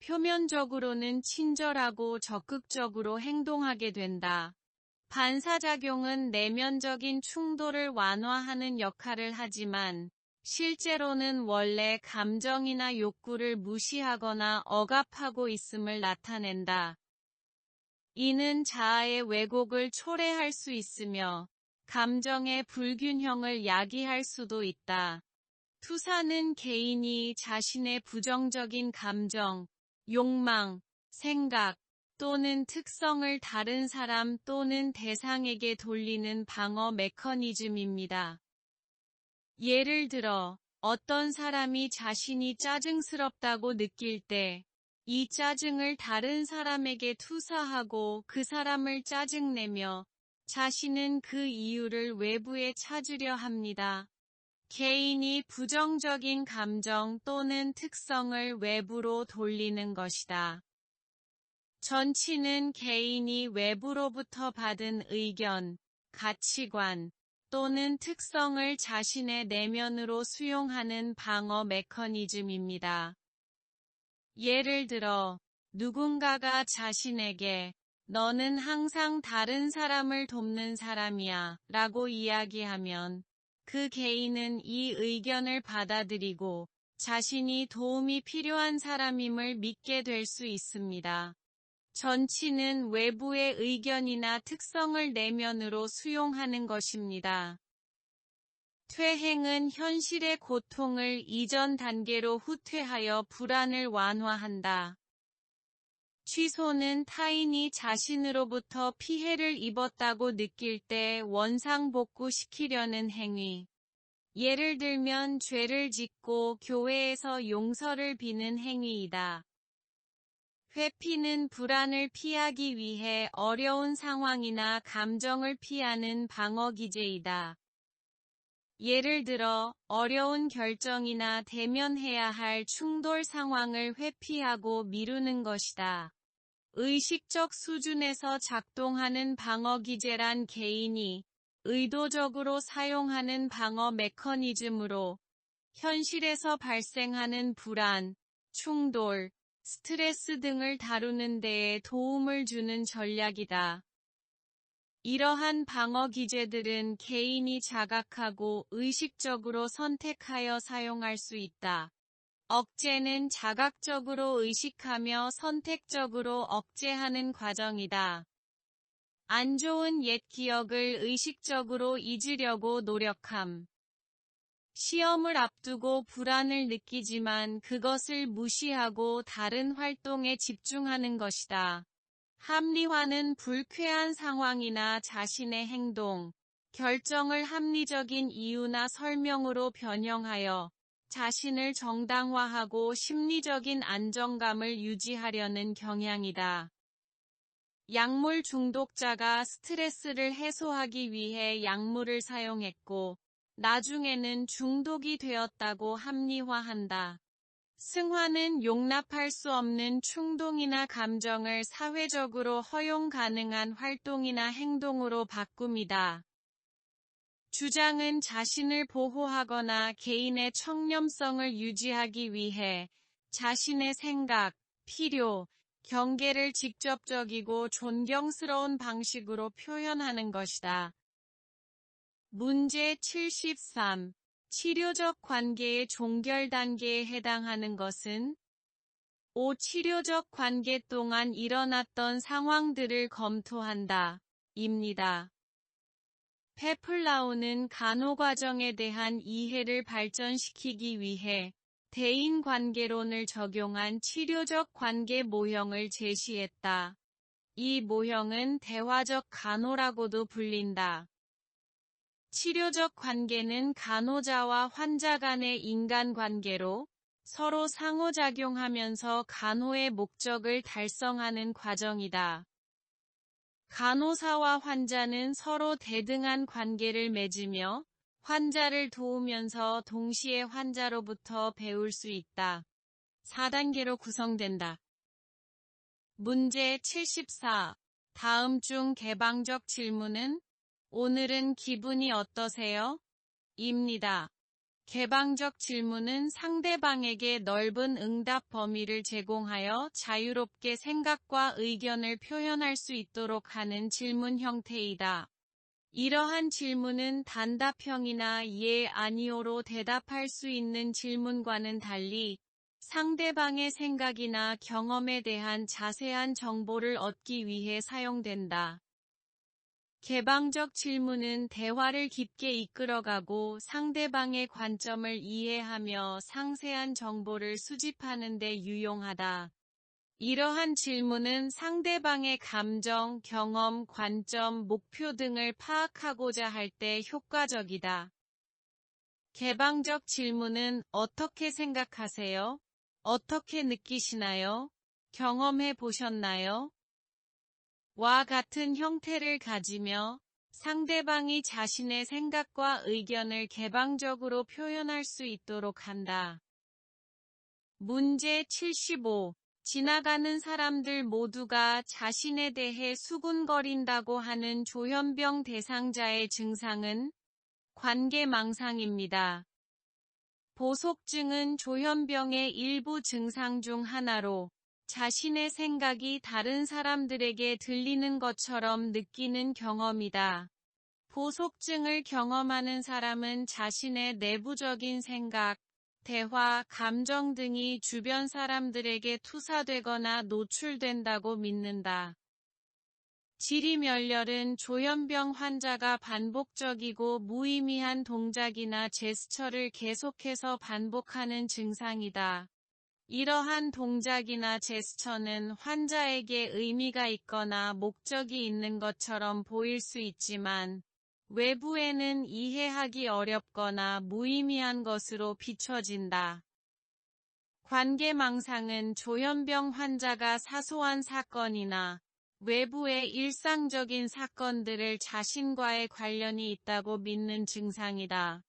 Speaker 1: 표면적으로는 친절하고 적극적으로 행동하게 된다. 반사작용은 내면적인 충돌을 완화하는 역할을 하지만 실제로는 원래 감정이나 욕구를 무시하거나 억압하고 있음을 나타낸다. 이는 자아의 왜곡을 초래할 수 있으며 감정의 불균형을 야기할 수도 있다. 투사는 개인이 자신의 부정적인 감정, 욕망, 생각 또는 특성을 다른 사람 또는 대상에게 돌리는 방어 메커니즘입니다. 예를 들어, 어떤 사람이 자신이 짜증스럽다고 느낄 때, 이 짜증을 다른 사람에게 투사하고 그 사람을 짜증내며 자신은 그 이유를 외부에 찾으려 합니다. 개인이 부정적인 감정 또는 특성을 외부로 돌리는 것이다. 전치는 개인이 외부로부터 받은 의견, 가치관 또는 특성을 자신의 내면으로 수용하는 방어 메커니즘입니다. 예를 들어, 누군가가 자신에게 너는 항상 다른 사람을 돕는 사람이야 라고 이야기하면 그 개인은 이 의견을 받아들이고 자신이 도움이 필요한 사람임을 믿게 될 수 있습니다. 전치는 외부의 의견이나 특성을 내면으로 수용하는 것입니다. 퇴행은 현실의 고통을 이전 단계로 후퇴하여 불안을 완화한다. 취소는 타인이 자신으로부터 피해를 입었다고 느낄 때 원상복구시키려는 행위. 예를 들면 죄를 짓고 교회에서 용서를 비는 행위이다. 회피는 불안을 피하기 위해 어려운 상황이나 감정을 피하는 방어 기제이다. 예를 들어, 어려운 결정이나 대면해야 할 충돌 상황을 회피하고 미루는 것이다. 의식적 수준에서 작동하는 방어 기제란 개인이 의도적으로 사용하는 방어 메커니즘으로 현실에서 발생하는 불안, 충돌, 스트레스 등을 다루는 데에 도움을 주는 전략이다. 이러한 방어 기제들은 개인이 자각하고 의식적으로 선택하여 사용할 수 있다. 억제는 자각적으로 의식하며 선택적으로 억제하는 과정이다. 안 좋은 옛 기억을 의식적으로 잊으려고 노력함. 시험을 앞두고 불안을 느끼지만 그것을 무시하고 다른 활동에 집중하는 것이다. 합리화는 불쾌한 상황이나 자신의 행동, 결정을 합리적인 이유나 설명으로 변형하여 자신을 정당화하고 심리적인 안정감을 유지하려는 경향이다. 약물 중독자가 스트레스를 해소하기 위해 약물을 사용했고, 나중에는 중독이 되었다고 합리화한다. 승화는 용납할 수 없는 충동이나 감정을 사회적으로 허용 가능한 활동이나 행동으로 바꿈이다. 주장은 자신을 보호하거나 개인의 청렴성을 유지하기 위해 자신의 생각, 필요, 경계를 직접적이고 존경스러운 방식으로 표현하는 것이다. 문제 73. 치료적 관계의 종결 단계에 해당하는 것은 5. 치료적 관계 동안 일어났던 상황들을 검토한다. 입니다. 페플라우는 간호과정에 대한 이해를 발전시키기 위해 대인관계론을 적용한 치료적 관계 모형을 제시했다. 이 모형은 대화적 간호라고도 불린다. 치료적 관계는 간호자와 환자 간의 인간관계로 서로 상호작용하면서 간호의 목적을 달성하는 과정이다. 간호사와 환자는 서로 대등한 관계를 맺으며 환자를 도우면서 동시에 환자로부터 배울 수 있다. 4단계로 구성된다. 문제 74. 다음 중 개방적 질문은 오늘은 기분이 어떠세요? 입니다. 개방적 질문은 상대방에게 넓은 응답 범위를 제공하여 자유롭게 생각과 의견을 표현할 수 있도록 하는 질문 형태이다. 이러한 질문은 단답형이나 예, 아니오로 대답할 수 있는 질문과는 달리 상대방의 생각이나 경험에 대한 자세한 정보를 얻기 위해 사용된다. 개방적 질문은 대화를 깊게 이끌어가고 상대방의 관점을 이해하며 상세한 정보를 수집하는 데 유용하다. 이러한 질문은 상대방의 감정, 경험, 관점, 목표 등을 파악하고자 할 때 효과적이다. 개방적 질문은 어떻게 생각하세요? 어떻게 느끼시나요? 경험해 보셨나요? 와 같은 형태를 가지며 상대방이 자신의 생각과 의견을 개방적으로 표현할 수 있도록 한다. 문제 75. 지나가는 사람들 모두가 자신에 대해 수군거린다고 하는 조현병 대상자의 증상은 관계망상입니다. 보속증은 조현병의 일부 증상 중 하나로 자신의 생각이 다른 사람들에게 들리는 것처럼 느끼는 경험이다. 보속증을 경험하는 사람은 자신의 내부적인 생각, 대화, 감정 등이 주변 사람들에게 투사되거나 노출된다고 믿는다. 지리멸렬은 조현병 환자가 반복적이고 무의미한 동작이나 제스처를 계속해서 반복하는 증상이다. 이러한 동작이나 제스처는 환자에게 의미가 있거나 목적이 있는 것처럼 보일 수 있지만 외부에는 이해하기 어렵거나 무의미한 것으로 비춰진다. 관계망상은 조현병 환자가 사소한 사건이나 외부의 일상적인 사건들을 자신과의 관련이 있다고 믿는 증상이다.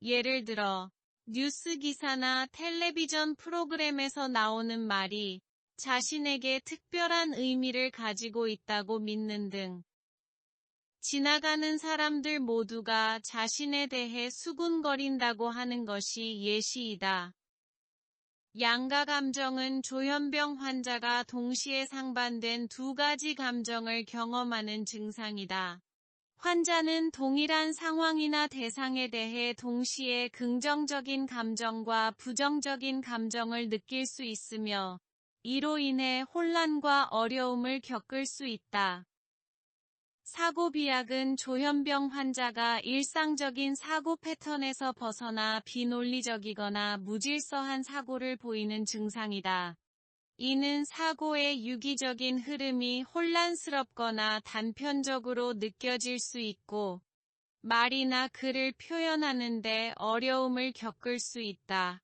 Speaker 1: 예를 들어 뉴스 기사나 텔레비전 프로그램에서 나오는 말이 자신에게 특별한 의미를 가지고 있다고 믿는 등 지나가는 사람들 모두가 자신에 대해 수군거린다고 하는 것이 예시이다. 양가 감정은 조현병 환자가 동시에 상반된 두 가지 감정을 경험하는 증상이다. 환자는 동일한 상황이나 대상에 대해 동시에 긍정적인 감정과 부정적인 감정을 느낄 수 있으며 이로 인해 혼란과 어려움을 겪을 수 있다. 사고비약은 조현병 환자가 일상적인 사고 패턴에서 벗어나 비논리적이거나 무질서한 사고를 보이는 증상이다. 이는 사고의 유기적인 흐름이 혼란스럽거나 단편적으로 느껴질 수 있고 말이나 글을 표현하는 데 어려움을 겪을 수 있다.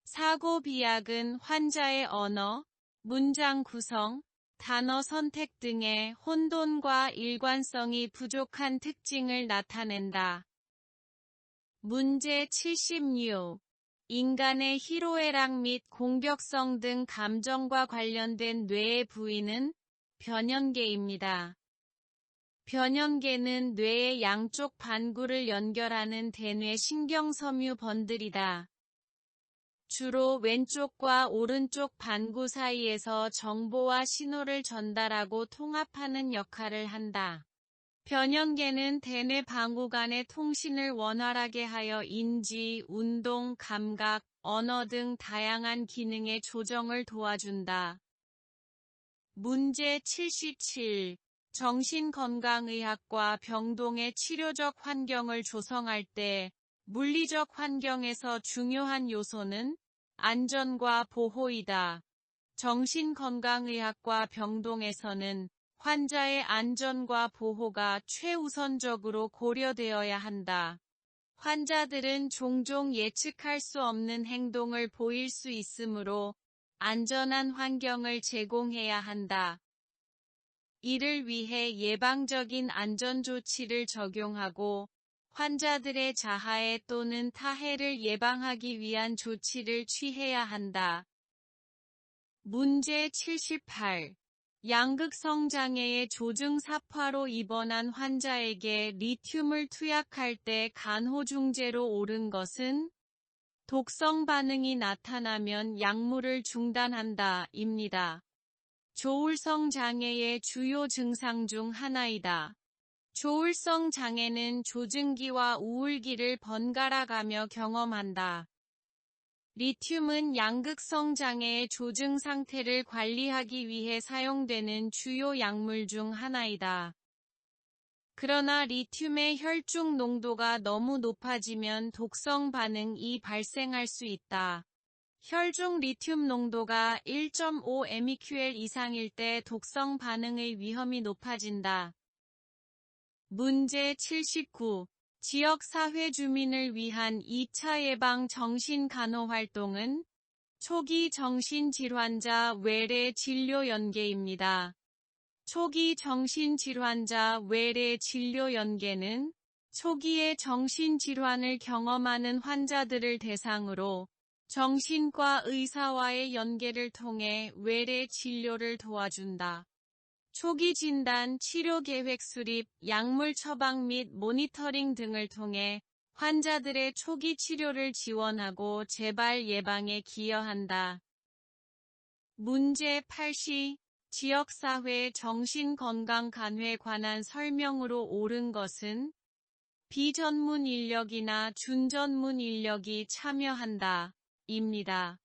Speaker 1: 사고 비약은 환자의 언어, 문장 구성, 단어 선택 등의 혼돈과 일관성이 부족한 특징을 나타낸다. 문제 76. 인간의 희로애락 및 공격성 등 감정과 관련된 뇌의 부위는 변연계입니다. 변연계는 뇌의 양쪽 반구를 연결하는 대뇌 신경섬유 번들이다. 주로 왼쪽과 오른쪽 반구 사이에서 정보와 신호를 전달하고 통합하는 역할을 한다. 변연계는 대뇌 방구 간의 통신을 원활하게 하여 인지, 운동, 감각, 언어 등 다양한 기능의 조정을 도와준다. 문제 77. 정신건강의학과 병동의 치료적 환경을 조성할 때 물리적 환경에서 중요한 요소는 안전과 보호이다. 정신건강의학과 병동에서는 환자의 안전과 보호가 최우선적으로 고려되어야 한다. 환자들은 종종 예측할 수 없는 행동을 보일 수 있으므로 안전한 환경을 제공해야 한다. 이를 위해 예방적인 안전조치를 적용하고 환자들의 자하해 또는 타해를 예방하기 위한 조치를 취해야 한다. 문제 78. 양극성 장애의 조증사파로 입원한 환자에게 리튬을 투약할 때 간호중재로 옳은 것은 독성 반응이 나타나면 약물을 중단한다 입니다. 조울성 장애의 주요 증상 중 하나이다. 조울성 장애는 조증기와 우울기를 번갈아 가며 경험한다. 리튬은 양극성 장애의 조증 상태를 관리하기 위해 사용되는 주요 약물 중 하나이다. 그러나 리튬의 혈중 농도가 너무 높아지면 독성 반응이 발생할 수 있다. 혈중 리튬 농도가 1.5 MEqL 이상일 때 독성 반응의 위험이 높아진다. 문제 79. 지역사회 주민을 위한 2차 예방 정신간호활동은 초기 정신질환자 외래 진료 연계입니다. 초기 정신질환자 외래 진료 연계는 초기에 정신질환을 경험하는 환자들을 대상으로 정신과 의사와의 연계를 통해 외래 진료를 도와준다. 초기 진단, 치료 계획 수립, 약물 처방 및 모니터링 등을 통해 환자들의 초기 치료를 지원하고 재발 예방에 기여한다. 문제 80. 지역사회 정신건강간호에 관한 설명으로 옳은 것은 비전문 인력이나 준전문 인력이 참여한다. 입니다.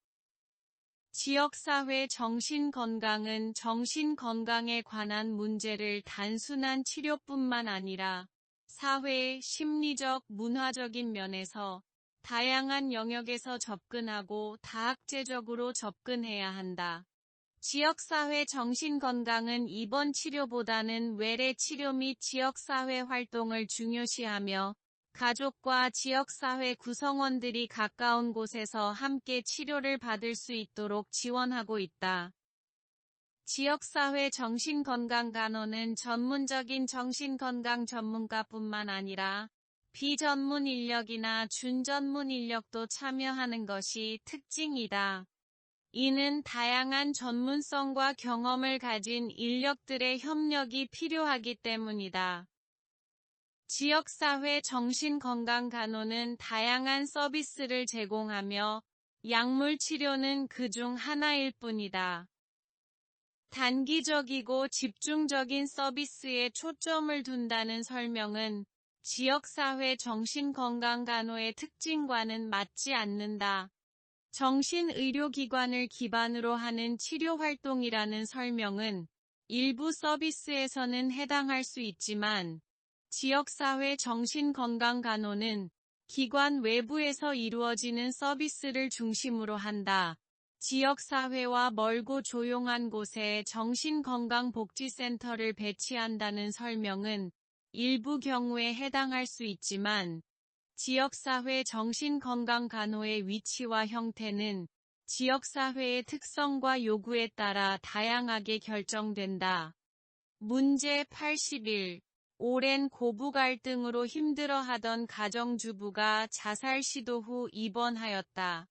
Speaker 1: 지역사회 정신건강은 정신건강에 관한 문제를 단순한 치료뿐만 아니라 사회의 심리적, 문화적인 면에서 다양한 영역에서 접근하고 다학제적으로 접근해야 한다. 지역사회 정신건강은 입원 치료보다는 외래 치료 및 지역사회 활동을 중요시하며 가족과 지역사회 구성원들이 가까운 곳에서 함께 치료를 받을 수 있도록 지원하고 있다. 지역사회 정신건강간호는 전문적인 정신건강 전문가뿐만 아니라 비전문 인력이나 준전문 인력도 참여하는 것이 특징이다. 이는 다양한 전문성과 경험을 가진 인력들의 협력이 필요하기 때문이다. 지역사회 정신건강간호는 다양한 서비스를 제공하며 약물 치료는 그중 하나일 뿐이다. 단기적이고 집중적인 서비스에 초점을 둔다는 설명은 지역사회 정신건강간호의 특징과는 맞지 않는다. 정신의료기관을 기반으로 하는 치료활동이라는 설명은 일부 서비스에서는 해당할 수 있지만 지역사회 정신건강간호는 기관 외부에서 이루어지는 서비스를 중심으로 한다. 지역사회와 멀고 조용한 곳에 정신건강복지센터를 배치한다는 설명은 일부 경우에 해당할 수 있지만 지역사회 정신건강간호의 위치와 형태는 지역사회의 특성과 요구에 따라 다양하게 결정된다. 문제 81. 오랜 고부 갈등으로 힘들어하던 가정주부가 자살 시도 후 입원하였다.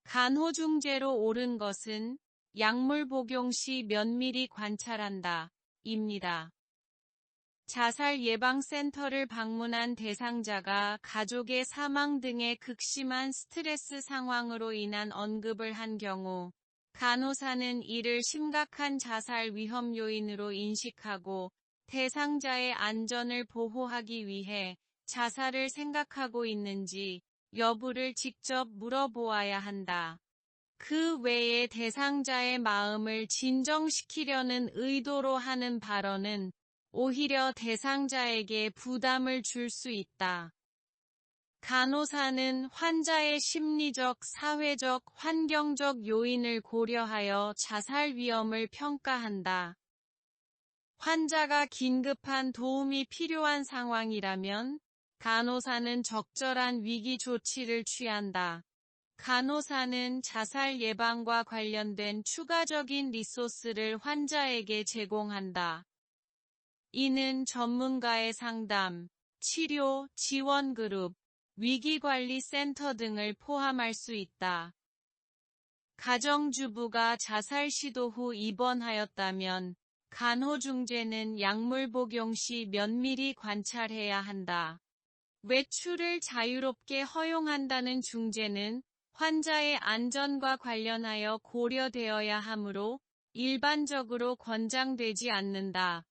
Speaker 1: 간호중재로 옳은 것은 약물 복용 시 면밀히 관찰한다. 입니다. 자살 예방센터를 방문한 대상자가 가족의 사망 등의 극심한 스트레스 상황으로 인한 언급을 한 경우 간호사는 이를 심각한 자살 위험 요인으로 인식하고 대상자의 안전을 보호하기 위해 자살을 생각하고 있는지 여부를 직접 물어보아야 한다. 그 외에 대상자의 마음을 진정시키려는 의도로 하는 발언은 오히려 대상자에게 부담을 줄 수 있다. 간호사는 환자의 심리적, 사회적, 환경적 요인을 고려하여 자살 위험을 평가한다. 환자가 긴급한 도움이 필요한 상황이라면 간호사는 적절한 위기 조치를 취한다. 간호사는 자살 예방과 관련된 추가적인 리소스를 환자에게 제공한다. 이는 전문가의 상담, 치료, 지원그룹, 위기관리센터 등을 포함할 수 있다. 가정주부가 자살 시도 후 입원하였다면 간호중재는 약물 복용 시 면밀히 관찰해야 한다. 외출을 자유롭게 허용한다는 중재는 환자의 안전과 관련하여 고려되어야 하므로 일반적으로 권장되지 않는다.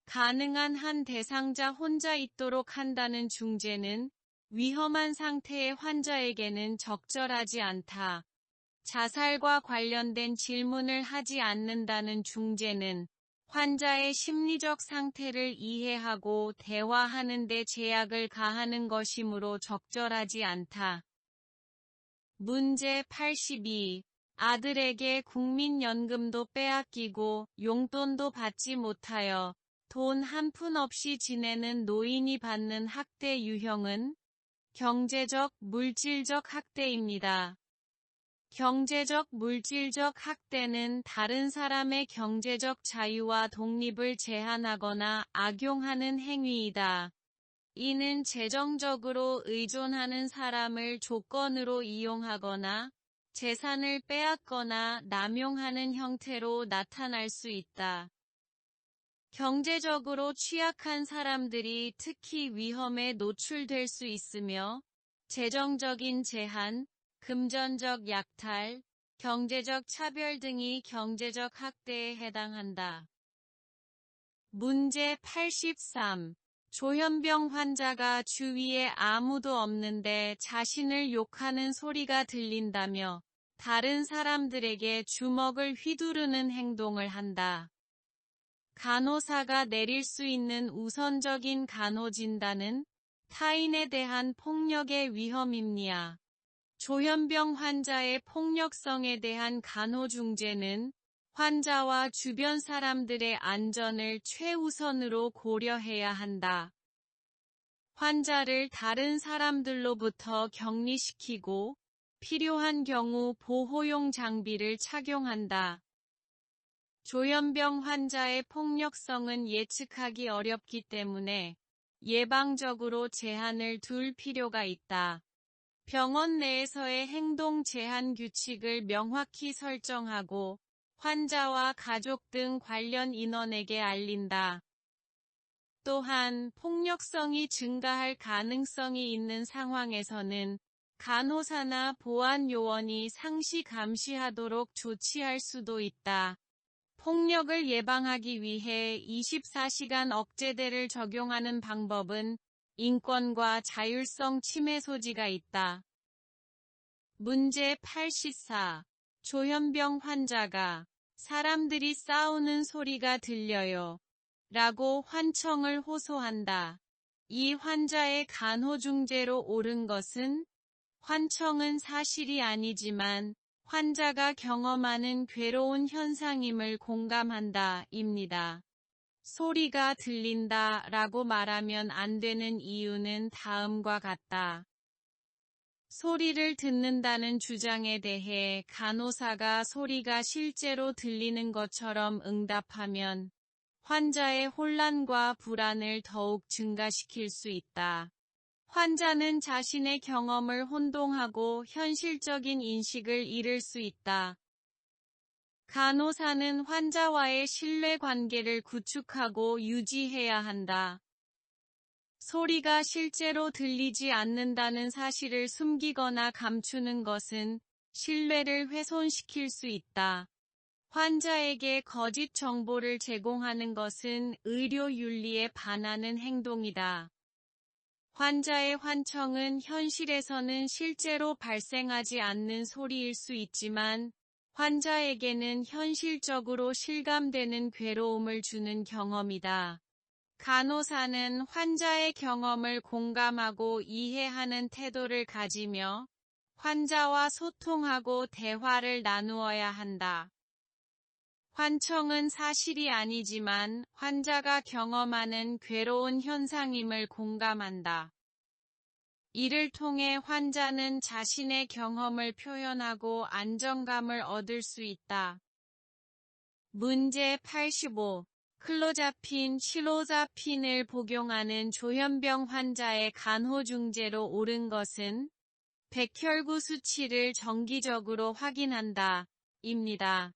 Speaker 1: 가능한 한 대상자 혼자 있도록 한다는 중재는 위험한 상태의 환자에게는 적절하지 않다. 자살과 관련된 질문을 하지 않는다는 중재는 환자의 심리적 상태를 이해하고 대화하는 데 제약을 가하는 것이므로 적절하지 않다. 문제 82. 아들에게 국민연금도 빼앗기고 용돈도 받지 못하여 돈 한 푼 없이 지내는 노인이 받는 학대 유형은 경제적, 물질적 학대입니다. 경제적, 물질적 학대는 다른 사람의 경제적 자유와 독립을 제한하거나 악용하는 행위이다. 이는 재정적으로 의존하는 사람을 조건으로 이용하거나 재산을 빼앗거나 남용하는 형태로 나타날 수 있다. 경제적으로 취약한 사람들이 특히 위험에 노출될 수 있으며 재정적인 제한, 금전적 약탈, 경제적 차별 등이 경제적 학대에 해당한다. 문제 83. 조현병 환자가 주위에 아무도 없는데 자신을 욕하는 소리가 들린다며 다른 사람들에게 주먹을 휘두르는 행동을 한다. 간호사가 내릴 수 있는 우선적인 간호진단은 타인에 대한 폭력의 위험입니다. 조현병 환자의 폭력성에 대한 간호중재는 환자와 주변 사람들의 안전을 최우선으로 고려해야 한다. 환자를 다른 사람들로부터 격리시키고 필요한 경우 보호용 장비를 착용한다. 조현병 환자의 폭력성은 예측하기 어렵기 때문에 예방적으로 제한을 둘 필요가 있다. 병원 내에서의 행동 제한 규칙을 명확히 설정하고 환자와 가족 등 관련 인원에게 알린다. 또한 폭력성이 증가할 가능성이 있는 상황에서는 간호사나 보안요원이 상시 감시하도록 조치할 수도 있다. 폭력을 예방하기 위해 24시간 억제대를 적용하는 방법은 인권과 자율성 침해 소지가 있다. 문제 84. 조현병 환자가 사람들이 싸우는 소리가 들려요. 라고 환청을 호소한다. 이 환자의 간호중재로 옳은 것은 환청은 사실이 아니지만 환자가 경험하는 괴로운 현상임을 공감한다 입니다. 소리가 들린다 라고 말하면 안 되는 이유는 다음과 같다. 소리를 듣는다는 주장에 대해 간호사가 소리가 실제로 들리는 것처럼 응답하면 환자의 혼란과 불안을 더욱 증가시킬 수 있다. 환자는 자신의 경험을 혼동하고 현실적인 인식을 잃을 수 있다. 간호사는 환자와의 신뢰관계를 구축하고 유지해야 한다. 소리가 실제로 들리지 않는다는 사실을 숨기거나 감추는 것은 신뢰를 훼손시킬 수 있다. 환자에게 거짓 정보를 제공하는 것은 의료 윤리에 반하는 행동이다. 환자의 환청은 현실에서는 실제로 발생하지 않는 소리일 수 있지만 환자에게는 현실적으로 실감되는 괴로움을 주는 경험이다. 간호사는 환자의 경험을 공감하고 이해하는 태도를 가지며 환자와 소통하고 대화를 나누어야 한다. 환청은 사실이 아니지만 환자가 경험하는 괴로운 현상임을 공감한다. 이를 통해 환자는 자신의 경험을 표현하고 안정감을 얻을 수 있다. 문제 85. 클로자핀, 실로자핀을 복용하는 조현병 환자의 간호중재로 옳은 것은 백혈구 수치를 정기적으로 확인한다. 입니다.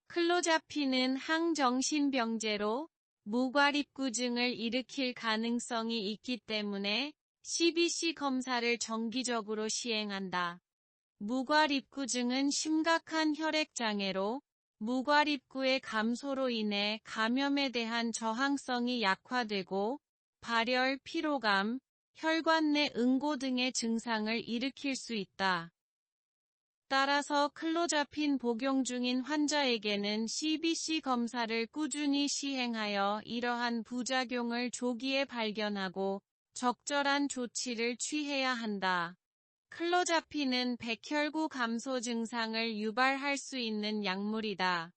Speaker 1: 클로자핀은 항정신병제로 무과립구증을 일으킬 가능성이 있기 때문에 CBC 검사를 정기적으로 시행한다. 무과립구증은 심각한 혈액장애로 무괄입구의 감소로 인해 감염에 대한 저항성이 약화되고 발열, 피로감, 혈관 내 응고 등의 증상을 일으킬 수 있다. 따라서 클로자핀 복용 중인 환자에게는 CBC 검사를 꾸준히 시행하여 이러한 부작용을 조기에 발견하고 적절한 조치를 취해야 한다. 클로자핀은 백혈구 감소 증상을 유발할 수 있는 약물이다.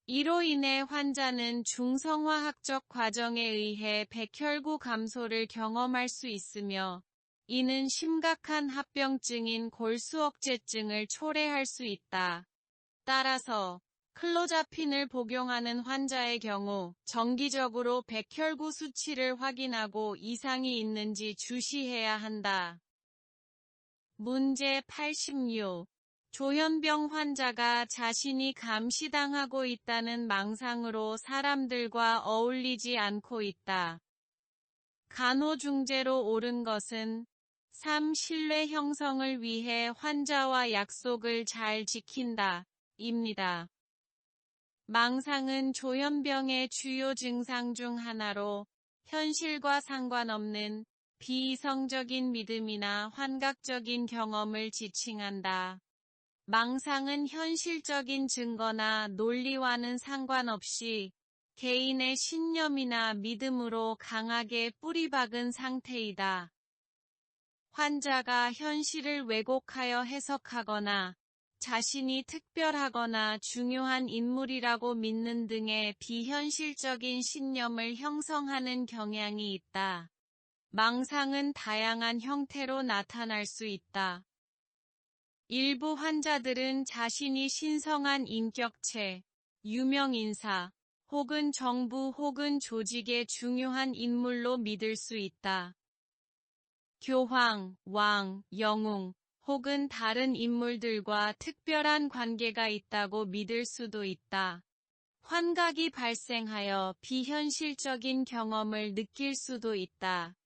Speaker 1: 이로 인해 환자는 중성화학적 과정에 의해 백혈구 감소를 경험할 수 있으며 이는 심각한 합병증인 골수억제증을 초래할 수 있다. 따라서 클로자핀을 복용하는 환자의 경우 정기적으로 백혈구 수치를 확인하고 이상이 있는지 주시해야 한다. 문제 86. 조현병 환자가 자신이 감시당하고 있다는 망상으로 사람들과 어울리지 않고 있다. 간호중재로 옳은 것은 3. 신뢰 형성을 위해 환자와 약속을 잘 지킨다. 입니다. 망상은 조현병의 주요 증상 중 하나로 현실과 상관없는 비이성적인 믿음이나 환각적인 경험을 지칭한다. 망상은 현실적인 증거나 논리와는 상관없이 개인의 신념이나 믿음으로 강하게 뿌리박은 상태이다. 환자가 현실을 왜곡하여 해석하거나 자신이 특별하거나 중요한 인물이라고 믿는 등의 비현실적인 신념을 형성하는 경향이 있다. 망상은 다양한 형태로 나타날 수 있다. 일부 환자들은 자신이 신성한 인격체, 유명인사, 혹은 정부 혹은 조직의 중요한 인물로 믿을 수 있다. 교황, 왕, 영웅, 혹은 다른 인물들과 특별한 관계가 있다고 믿을 수도 있다. 환각이 발생하여 비현실적인 경험을 느낄 수도 있다.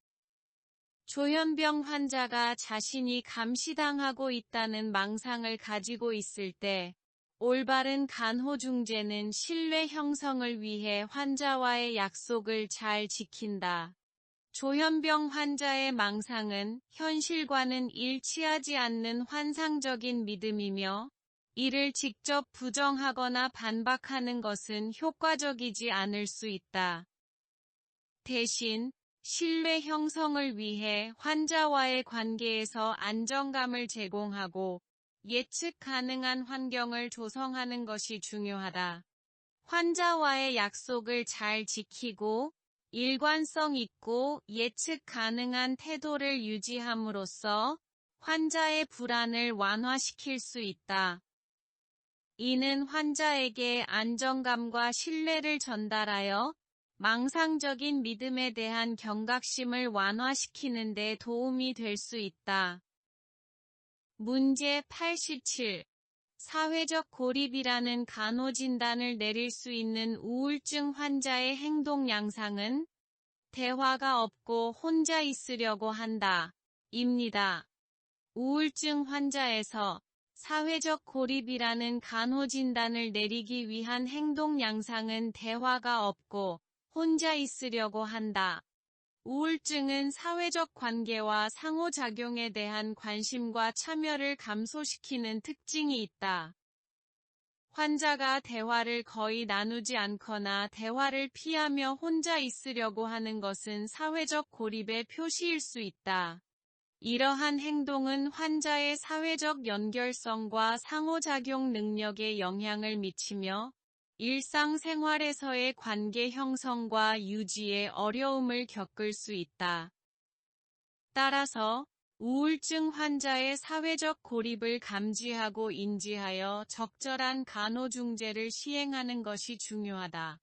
Speaker 1: 조현병 환자가 자신이 감시당하고 있다는 망상을 가지고 있을 때 올바른 간호중재는 신뢰 형성을 위해 환자와의 약속을 잘 지킨다. 조현병 환자의 망상은 현실과는 일치하지 않는 환상적인 믿음이며 이를 직접 부정하거나 반박하는 것은 효과적이지 않을 수 있다. 대신 신뢰 형성을 위해 환자와의 관계에서 안정감을 제공하고 예측 가능한 환경을 조성하는 것이 중요하다. 환자와의 약속을 잘 지키고 일관성 있고 예측 가능한 태도를 유지함으로써 환자의 불안을 완화시킬 수 있다. 이는 환자에게 안정감과 신뢰를 전달하여 망상적인 믿음에 대한 경각심을 완화시키는 데 도움이 될 수 있다. 문제 87. 사회적 고립이라는 간호진단을 내릴 수 있는 우울증 환자의 행동 양상은 대화가 없고 혼자 있으려고 한다. 입니다. 우울증 환자에서 사회적 고립이라는 간호진단을 내리기 위한 행동 양상은 대화가 없고 혼자 있으려고 한다. 우울증은 사회적 관계와 상호작용에 대한 관심과 참여를 감소시키는 특징이 있다. 환자가 대화를 거의 나누지 않거나 대화를 피하며 혼자 있으려고 하는 것은 사회적 고립의 표시일 수 있다. 이러한 행동은 환자의 사회적 연결성과 상호작용 능력에 영향을 미치며 일상생활에서의 관계 형성과 유지에 어려움을 겪을 수 있다. 따라서 우울증 환자의 사회적 고립을 감지하고 인지하여 적절한 간호중재를 시행하는 것이 중요하다.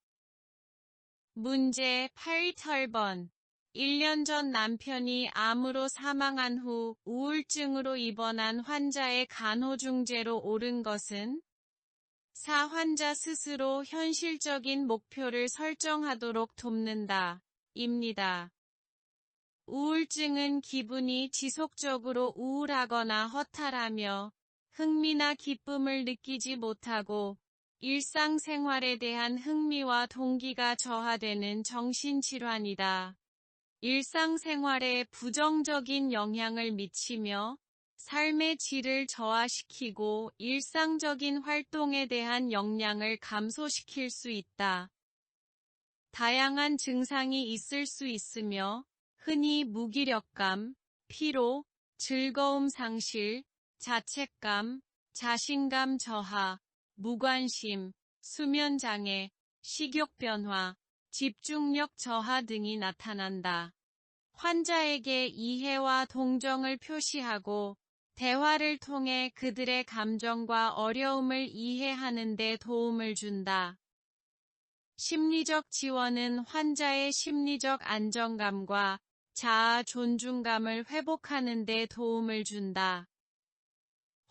Speaker 1: 문제 8번. 1년 전 남편이 암으로 사망한 후 우울증으로 입원한 환자의 간호중재로 옳은 것은 4. 환자 스스로 현실적인 목표를 설정하도록 돕는다. 입니다. 우울증은 기분이 지속적으로 우울하거나 허탈하며 흥미나 기쁨을 느끼지 못하고 일상생활에 대한 흥미와 동기가 저하되는 정신질환이다. 일상생활에 부정적인 영향을 미치며 삶의 질을 저하시키고 일상적인 활동에 대한 역량을 감소시킬 수 있다. 다양한 증상이 있을 수 있으며 흔히 무기력감, 피로, 즐거움 상실, 자책감, 자신감 저하, 무관심, 수면 장애, 식욕 변화, 집중력 저하 등이 나타난다. 환자에게 이해와 동정을 표시하고 대화를 통해 그들의 감정과 어려움을 이해하는 데 도움을 준다. 심리적 지원은 환자의 심리적 안정감과 자아 존중감을 회복하는 데 도움을 준다.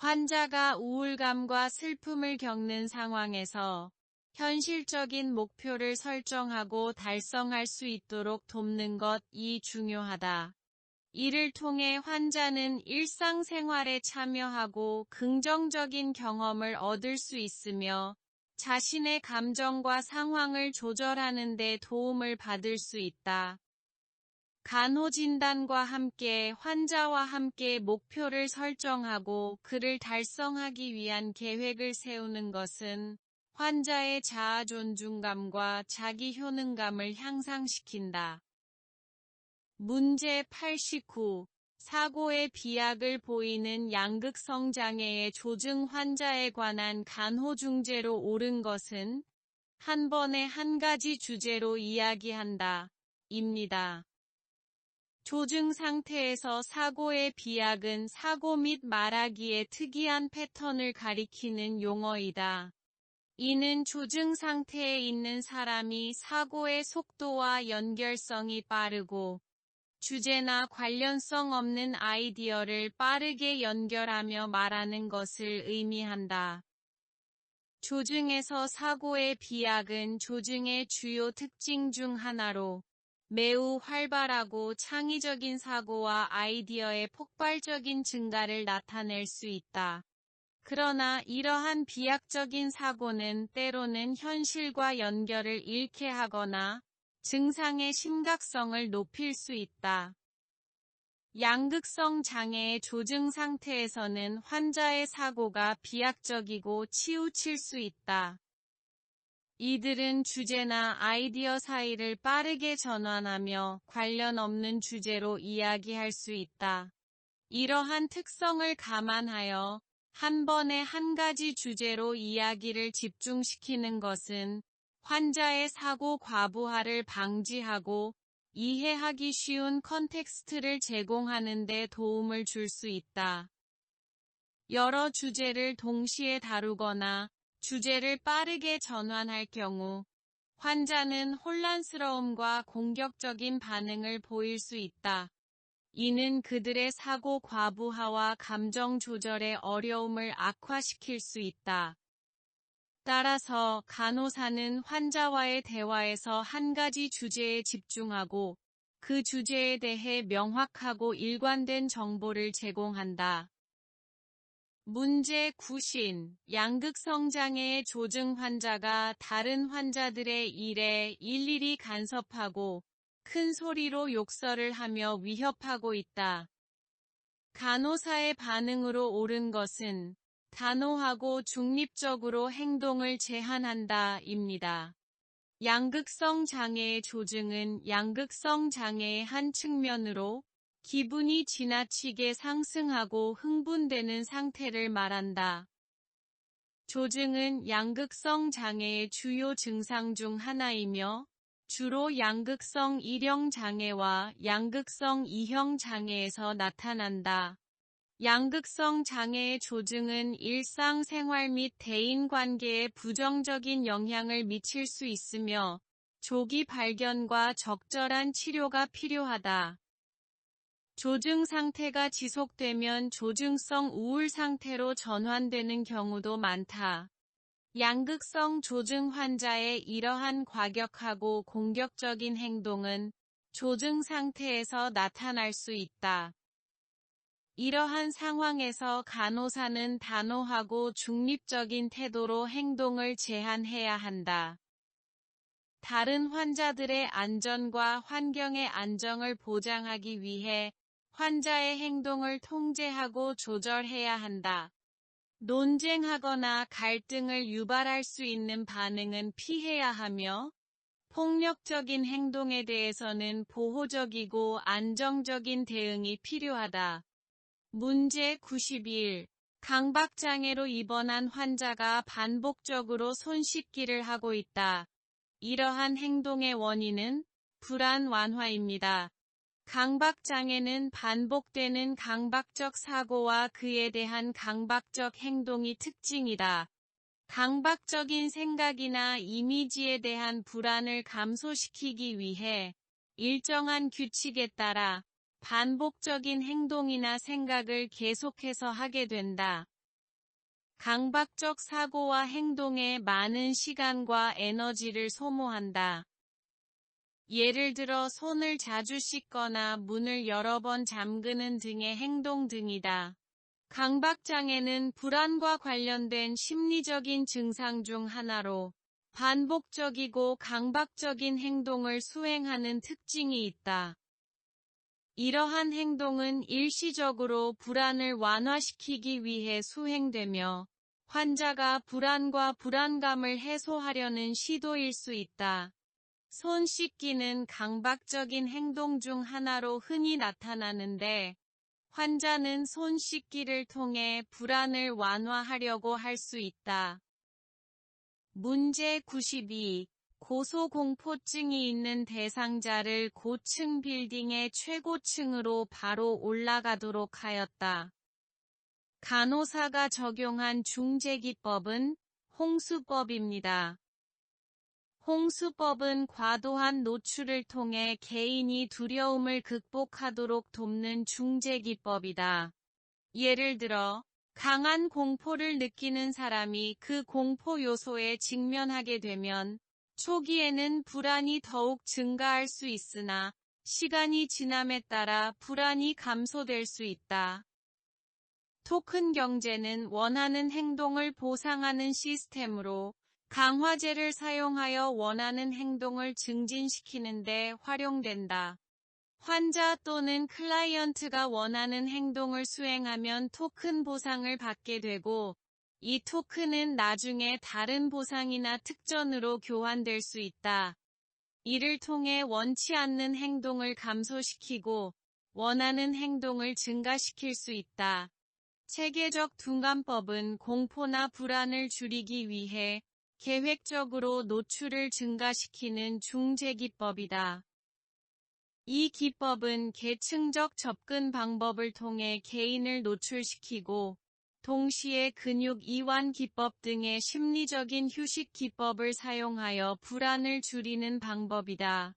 Speaker 1: 환자가 우울감과 슬픔을 겪는 상황에서 현실적인 목표를 설정하고 달성할 수 있도록 돕는 것이 중요하다. 이를 통해 환자는 일상생활에 참여하고 긍정적인 경험을 얻을 수 있으며 자신의 감정과 상황을 조절하는 데 도움을 받을 수 있다. 간호진단과 함께 환자와 함께 목표를 설정하고 그를 달성하기 위한 계획을 세우는 것은 환자의 자아 존중감과 자기 효능감을 향상시킨다. 문제 89. 사고의 비약을 보이는 양극성 장애의 조증 환자에 관한 간호 중재로 옳은 것은 한 번에 한 가지 주제로 이야기한다. 입니다. 조증 상태에서 사고의 비약은 사고 및 말하기의 특이한 패턴을 가리키는 용어이다. 이는 조증 상태에 있는 사람이 사고의 속도와 연결성이 빠르고 주제나 관련성 없는 아이디어를 빠르게 연결하며 말하는 것을 의미한다. 조증에서 사고의 비약은 조증의 주요 특징 중 하나로 매우 활발하고 창의적인 사고와 아이디어의 폭발적인 증가를 나타낼 수 있다. 그러나 이러한 비약적인 사고는 때로는 현실과 연결을 잃게 하거나 증상의 심각성을 높일 수 있다. 양극성 장애의 조증 상태에서는 환자의 사고가 비약적이고 치우칠 수 있다. 이들은 주제나 아이디어 사이를 빠르게 전환하며 관련 없는 주제로 이야기할 수 있다. 이러한 특성을 감안하여 한 번에 한 가지 주제로 이야기를 집중시키는 것은 환자의 사고 과부하를 방지하고 이해하기 쉬운 컨텍스트를 제공하는 데 도움을 줄 수 있다. 여러 주제를 동시에 다루거나 주제를 빠르게 전환할 경우 환자는 혼란스러움과 공격적인 반응을 보일 수 있다. 이는 그들의 사고 과부하와 감정 조절의 어려움을 악화시킬 수 있다. 따라서 간호사는 환자와의 대화에서 한 가지 주제에 집중하고 그 주제에 대해 명확하고 일관된 정보를 제공한다. 문제 90. 양극성 장애의 조증 환자가 다른 환자들의 일에 일일이 간섭하고 큰 소리로 욕설을 하며 위협하고 있다. 간호사의 반응으로 옳은 것은 단호하고 중립적으로 행동을 제한한다 입니다. 양극성 장애의 조증은 양극성 장애의 한 측면으로 기분이 지나치게 상승하고 흥분되는 상태를 말한다. 조증은 양극성 장애의 주요 증상 중 하나이며 주로 양극성 1형 장애와 양극성 2형 장애에서 나타난다. 양극성 장애의 조증은 일상생활 및 대인관계에 부정적인 영향을 미칠 수 있으며 조기 발견과 적절한 치료가 필요하다. 조증 상태가 지속되면 조증성 우울 상태로 전환되는 경우도 많다. 양극성 조증 환자의 이러한 과격하고 공격적인 행동은 조증 상태에서 나타날 수 있다. 이러한 상황에서 간호사는 단호하고 중립적인 태도로 행동을 제한해야 한다. 다른 환자들의 안전과 환경의 안정을 보장하기 위해 환자의 행동을 통제하고 조절해야 한다. 논쟁하거나 갈등을 유발할 수 있는 반응은 피해야 하며, 폭력적인 행동에 대해서는 보호적이고 안정적인 대응이 필요하다. 문제 91. 강박장애로 입원한 환자가 반복적으로 손 씻기를 하고 있다. 이러한 행동의 원인은 불안 완화입니다. 강박장애는 반복되는 강박적 사고와 그에 대한 강박적 행동이 특징이다. 강박적인 생각이나 이미지에 대한 불안을 감소시키기 위해 일정한 규칙에 따라 반복적인 행동이나 생각을 계속해서 하게 된다. 강박적 사고와 행동에 많은 시간과 에너지를 소모한다. 예를 들어 손을 자주 씻거나 문을 여러 번 잠그는 등의 행동 등이다. 강박장애는 불안과 관련된 심리적인 증상 중 하나로 반복적이고 강박적인 행동을 수행하는 특징이 있다. 이러한 행동은 일시적으로 불안을 완화시키기 위해 수행되며, 환자가 불안과 불안감을 해소하려는 시도일 수 있다. 손 씻기는 강박적인 행동 중 하나로 흔히 나타나는데, 환자는 손 씻기를 통해 불안을 완화하려고 할 수 있다. 문제 92. 고소공포증이 있는 대상자를 고층 빌딩의 최고층으로 바로 올라가도록 하였다. 간호사가 적용한 중재기법은 홍수법입니다. 홍수법은 과도한 노출을 통해 개인이 두려움을 극복하도록 돕는 중재기법이다. 예를 들어, 강한 공포를 느끼는 사람이 그 공포 요소에 직면하게 되면 초기에는 불안이 더욱 증가할 수 있으나 시간이 지남에 따라 불안이 감소될 수 있다. 토큰 경제는 원하는 행동을 보상하는 시스템으로 강화제를 사용하여 원하는 행동을 증진시키는 데 활용된다. 환자 또는 클라이언트가 원하는 행동을 수행하면 토큰 보상을 받게 되고, 이 토큰은 나중에 다른 보상이나 특전으로 교환될 수 있다. 이를 통해 원치 않는 행동을 감소시키고 원하는 행동을 증가시킬 수 있다. 체계적 둔감법은 공포나 불안을 줄이기 위해 계획적으로 노출을 증가시키는 중재기법이다. 이 기법은 계층적 접근 방법을 통해 개인을 노출시키고, 동시에 근육 이완 기법 등의 심리적인 휴식 기법을 사용하여 불안을 줄이는 방법이다.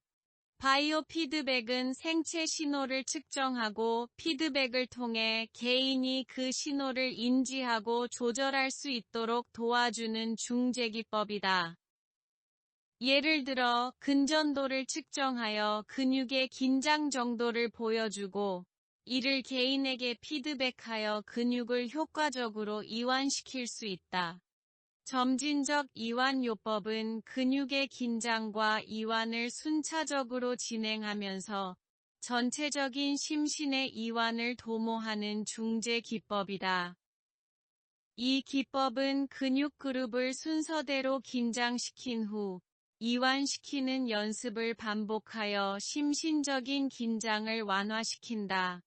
Speaker 1: 바이오 피드백은 생체 신호를 측정하고 피드백을 통해 개인이 그 신호를 인지하고 조절할 수 있도록 도와주는 중재기법이다. 예를 들어, 근전도를 측정하여 근육의 긴장 정도를 보여주고, 이를 개인에게 피드백하여 근육을 효과적으로 이완시킬 수 있다. 점진적 이완요법은 근육의 긴장과 이완을 순차적으로 진행하면서 전체적인 심신의 이완을 도모하는 중재 기법이다. 이 기법은 근육 그룹을 순서대로 긴장시킨 후 이완시키는 연습을 반복하여 심신적인 긴장을 완화시킨다.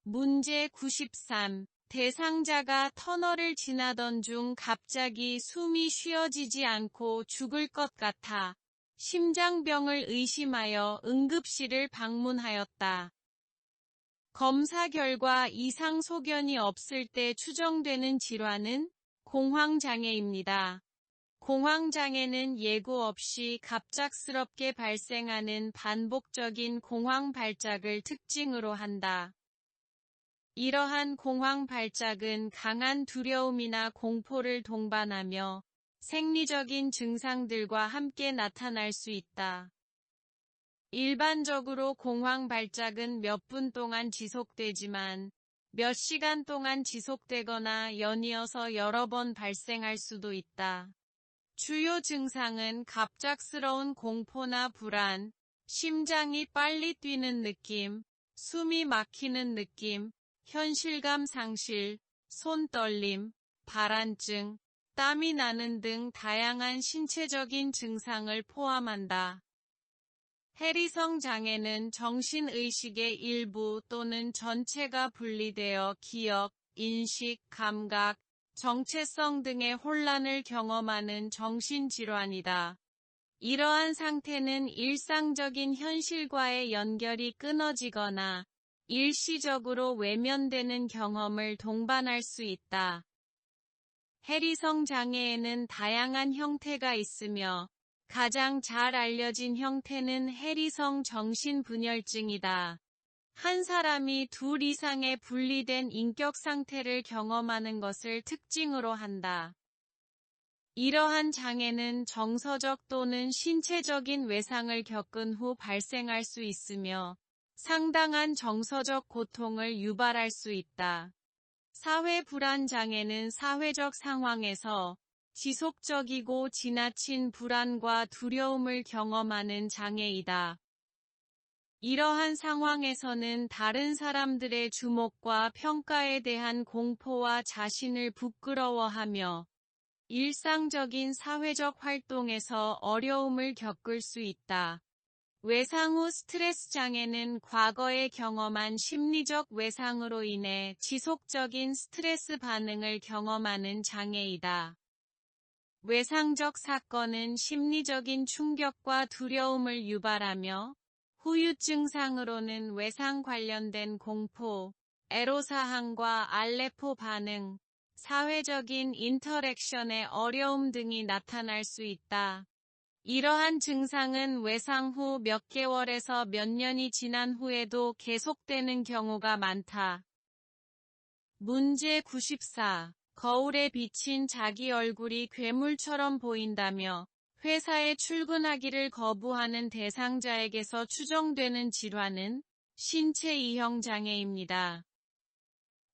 Speaker 1: 문제 93. 대상자가 터널을 지나던 중 갑자기 숨이 쉬어지지 않고 죽을 것 같아 심장병을 의심하여 응급실을 방문하였다. 검사 결과 이상 소견이 없을 때 추정되는 질환은 공황장애입니다. 공황장애는 예고 없이 갑작스럽게 발생하는 반복적인 공황 발작을 특징으로 한다. 이러한 공황 발작은 강한 두려움이나 공포를 동반하며 생리적인 증상들과 함께 나타날 수 있다. 일반적으로 공황 발작은 몇 분 동안 지속되지만 몇 시간 동안 지속되거나 연이어서 여러 번 발생할 수도 있다. 주요 증상은 갑작스러운 공포나 불안, 심장이 빨리 뛰는 느낌, 숨이 막히는 느낌, 현실감 상실, 손 떨림, 발한증, 땀이 나는 등 다양한 신체적인 증상을 포함한다. 해리성 장애는 정신의식의 일부 또는 전체가 분리되어 기억, 인식, 감각, 정체성 등의 혼란을 경험하는 정신질환이다. 이러한 상태는 일상적인 현실과의 연결이 끊어지거나 일시적으로 외면되는 경험을 동반할 수 있다. 해리성 장애에는 다양한 형태가 있으며 가장 잘 알려진 형태는 해리성 정신분열증이다. 한 사람이 둘 이상의 분리된 인격 상태를 경험하는 것을 특징으로 한다. 이러한 장애는 정서적 또는 신체적인 외상을 겪은 후 발생할 수 있으며 상당한 정서적 고통을 유발할 수 있다. 사회 불안 장애는 사회적 상황에서 지속적이고 지나친 불안과 두려움을 경험하는 장애이다. 이러한 상황에서는 다른 사람들의 주목과 평가에 대한 공포와 자신을 부끄러워하며 일상적인 사회적 활동에서 어려움을 겪을 수 있다. 외상 후 스트레스 장애는 과거에 경험한 심리적 외상으로 인해 지속적인 스트레스 반응을 경험하는 장애이다. 외상적 사건은 심리적인 충격과 두려움을 유발하며 후유증상으로는 외상 관련된 공포, 애로사항과 알레포 반응, 사회적인 인터랙션의 어려움 등이 나타날 수 있다. 이러한 증상은 외상 후 몇 개월에서 몇 년이 지난 후에도 계속되는 경우가 많다. 문제 94. 거울에 비친 자기 얼굴이 괴물처럼 보인다며 회사에 출근하기를 거부하는 대상자에게서 추정되는 질환은 신체 이형 장애입니다.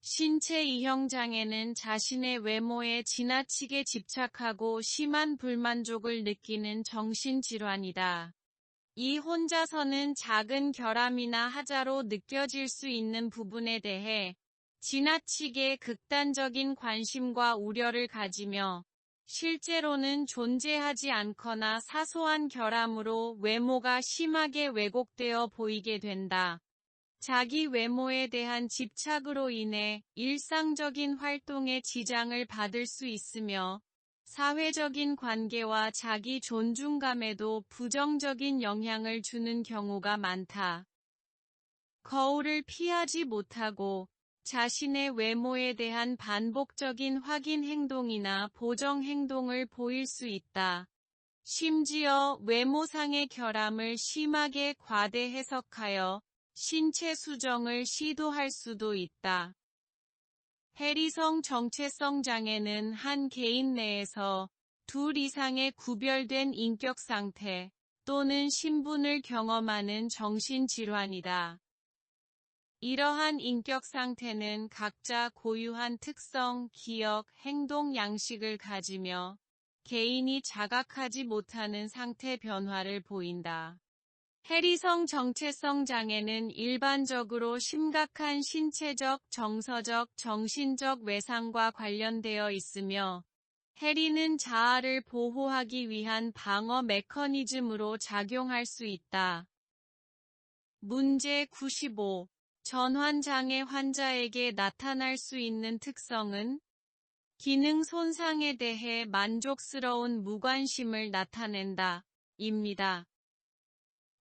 Speaker 1: 신체 이형 장애는 자신의 외모에 지나치게 집착하고 심한 불만족을 느끼는 정신질환이다. 이 혼자서는 작은 결함이나 하자로 느껴질 수 있는 부분에 대해 지나치게 극단적인 관심과 우려를 가지며 실제로는 존재하지 않거나 사소한 결함으로 외모가 심하게 왜곡되어 보이게 된다. 자기 외모에 대한 집착으로 인해 일상적인 활동에 지장을 받을 수 있으며 사회적인 관계와 자기 존중감에도 부정적인 영향을 주는 경우가 많다. 거울을 피하지 못하고 자신의 외모에 대한 반복적인 확인 행동이나 보정 행동을 보일 수 있다. 심지어 외모상의 결함을 심하게 과대 해석하여 신체 수정을 시도할 수도 있다. 해리성 정체성 장애는 한 개인 내에서 둘 이상의 구별된 인격 상태 또는 신분을 경험하는 정신질환이다. 이러한 인격 상태는 각자 고유한 특성, 기억, 행동 양식을 가지며 개인이 자각하지 못하는 상태 변화를 보인다. 해리성 정체성 장애는 일반적으로 심각한 신체적, 정서적, 정신적 외상과 관련되어 있으며 해리는 자아를 보호하기 위한 방어 메커니즘으로 작용할 수 있다. 문제 95. 전환장애 환자에게 나타날 수 있는 특성은 기능 손상에 대해 만족스러운 무관심을 나타낸다. 입니다.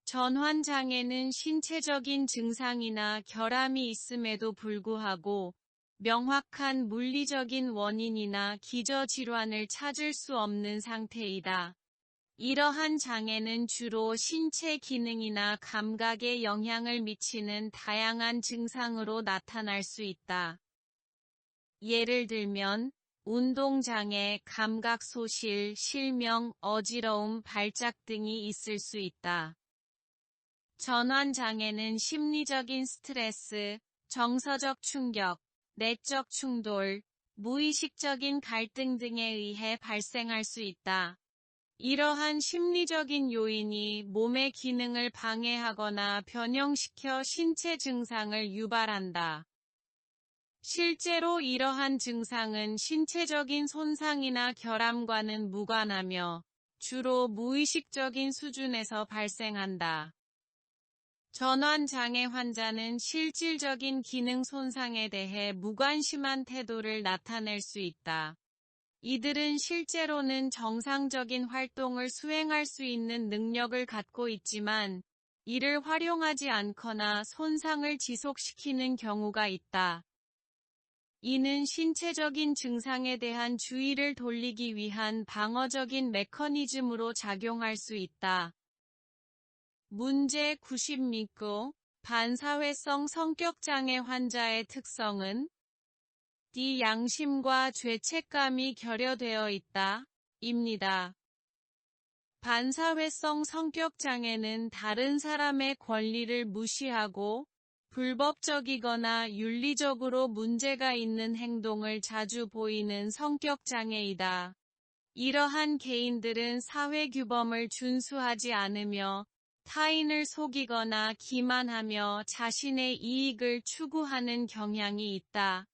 Speaker 1: 전환장애는 신체적인 증상이나 결함이 있음에도 불구하고 명확한 물리적인 원인이나 기저질환을 찾을 수 없는 상태이다. 이러한 장애는 주로 신체 기능이나 감각에 영향을 미치는 다양한 증상으로 나타날 수 있다. 예를 들면 운동장애, 감각소실, 실명, 어지러움, 발작 등이 있을 수 있다. 전환장애는 심리적인 스트레스, 정서적 충격, 내적 충돌, 무의식적인 갈등 등에 의해 발생할 수 있다. 이러한 심리적인 요인이 몸의 기능을 방해하거나 변형시켜 신체 증상을 유발한다. 실제로 이러한 증상은 신체적인 손상이나 결함과는 무관하며 주로 무의식적인 수준에서 발생한다. 전환장애 환자는 실질적인 기능 손상에 대해 무관심한 태도를 나타낼 수 있다. 이들은 실제로는 정상적인 활동을 수행할 수 있는 능력을 갖고 있지만 이를 활용하지 않거나 손상을 지속시키는 경우가 있다. 이는 신체적인 증상에 대한 주의를 돌리기 위한 방어적인 메커니즘으로 작용할 수 있다. 문제 90. 반사회성 성격장애 환자의 특성은 D. 양심과 죄책감이 결여되어 있다. 입니다. 반사회성 성격장애는 다른 사람의 권리를 무시하고 불법적이거나 윤리적으로 문제가 있는 행동을 자주 보이는 성격장애이다. 이러한 개인들은 사회규범을 준수하지 않으며 타인을 속이거나 기만하며 자신의 이익을 추구하는 경향이 있다.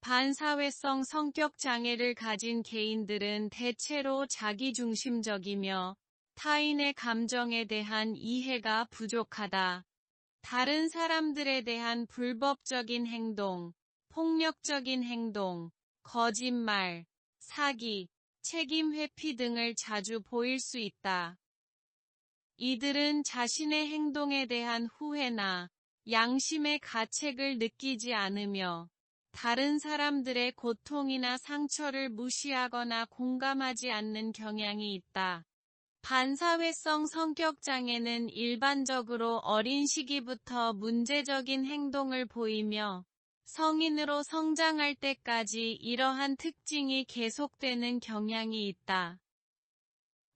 Speaker 1: 반사회성 성격장애를 가진 개인들은 대체로 자기중심적이며 타인의 감정에 대한 이해가 부족하다. 다른 사람들에 대한 불법적인 행동, 폭력적인 행동, 거짓말, 사기, 책임 회피 등을 자주 보일 수 있다. 이들은 자신의 행동에 대한 후회나 양심의 가책을 느끼지 않으며 다른 사람들의 고통이나 상처를 무시하거나 공감하지 않는 경향이 있다. 반사회성 성격장애는 일반적으로 어린 시기부터 문제적인 행동을 보이며 성인으로 성장할 때까지 이러한 특징이 계속되는 경향이 있다.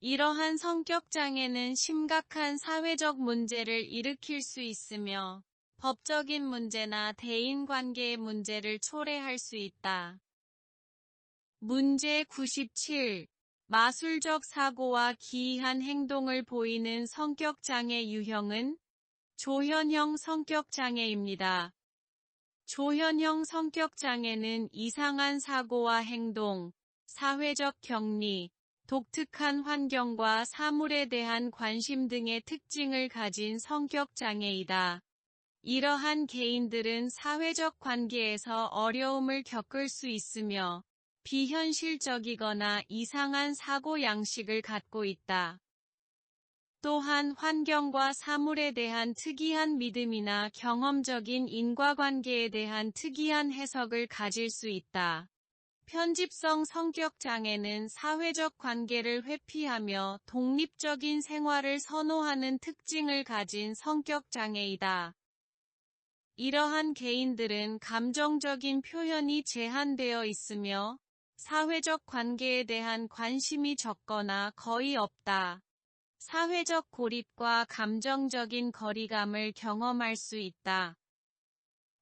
Speaker 1: 이러한 성격장애는 심각한 사회적 문제를 일으킬 수 있으며 법적인 문제나 대인관계의 문제를 초래할 수 있다. 문제 97. 마술적 사고와 기이한 행동을 보이는 성격장애 유형은 조현형 성격장애입니다. 조현형 성격장애는 이상한 사고와 행동, 사회적 격리, 독특한 환경과 사물에 대한 관심 등의 특징을 가진 성격장애이다. 이러한 개인들은 사회적 관계에서 어려움을 겪을 수 있으며 비현실적이거나 이상한 사고 양식을 갖고 있다. 또한 환경과 사물에 대한 특이한 믿음이나 경험적인 인과관계에 대한 특이한 해석을 가질 수 있다. 편집성 성격장애는 사회적 관계를 회피하며 독립적인 생활을 선호하는 특징을 가진 성격장애이다. 이러한 개인들은 감정적인 표현이 제한되어 있으며 사회적 관계에 대한 관심이 적거나 거의 없다. 사회적 고립과 감정적인 거리감을 경험할 수 있다.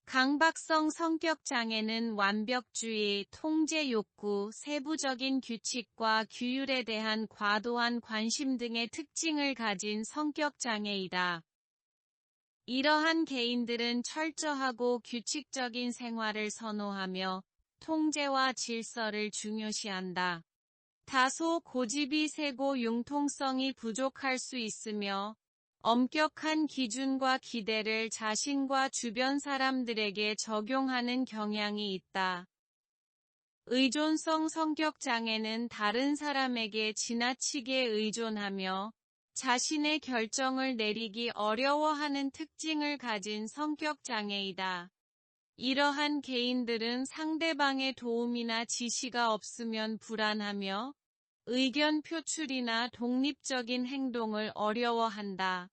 Speaker 1: 강박성 성격장애는 완벽주의, 통제 욕구, 세부적인 규칙과 규율에 대한 과도한 관심 등의 특징을 가진 성격장애이다. 이러한 개인들은 철저하고 규칙적인 생활을 선호하며 통제와 질서를 중요시한다. 다소 고집이 세고 융통성이 부족할 수 있으며 엄격한 기준과 기대를 자신과 주변 사람들에게 적용하는 경향이 있다. 의존성 성격장애는 다른 사람에게 지나치게 의존하며 자신의 결정을 내리기 어려워하는 특징을 가진 성격장애이다. 이러한 개인들은 상대방의 도움이나 지시가 없으면 불안하며 의견 표출이나 독립적인 행동을 어려워한다.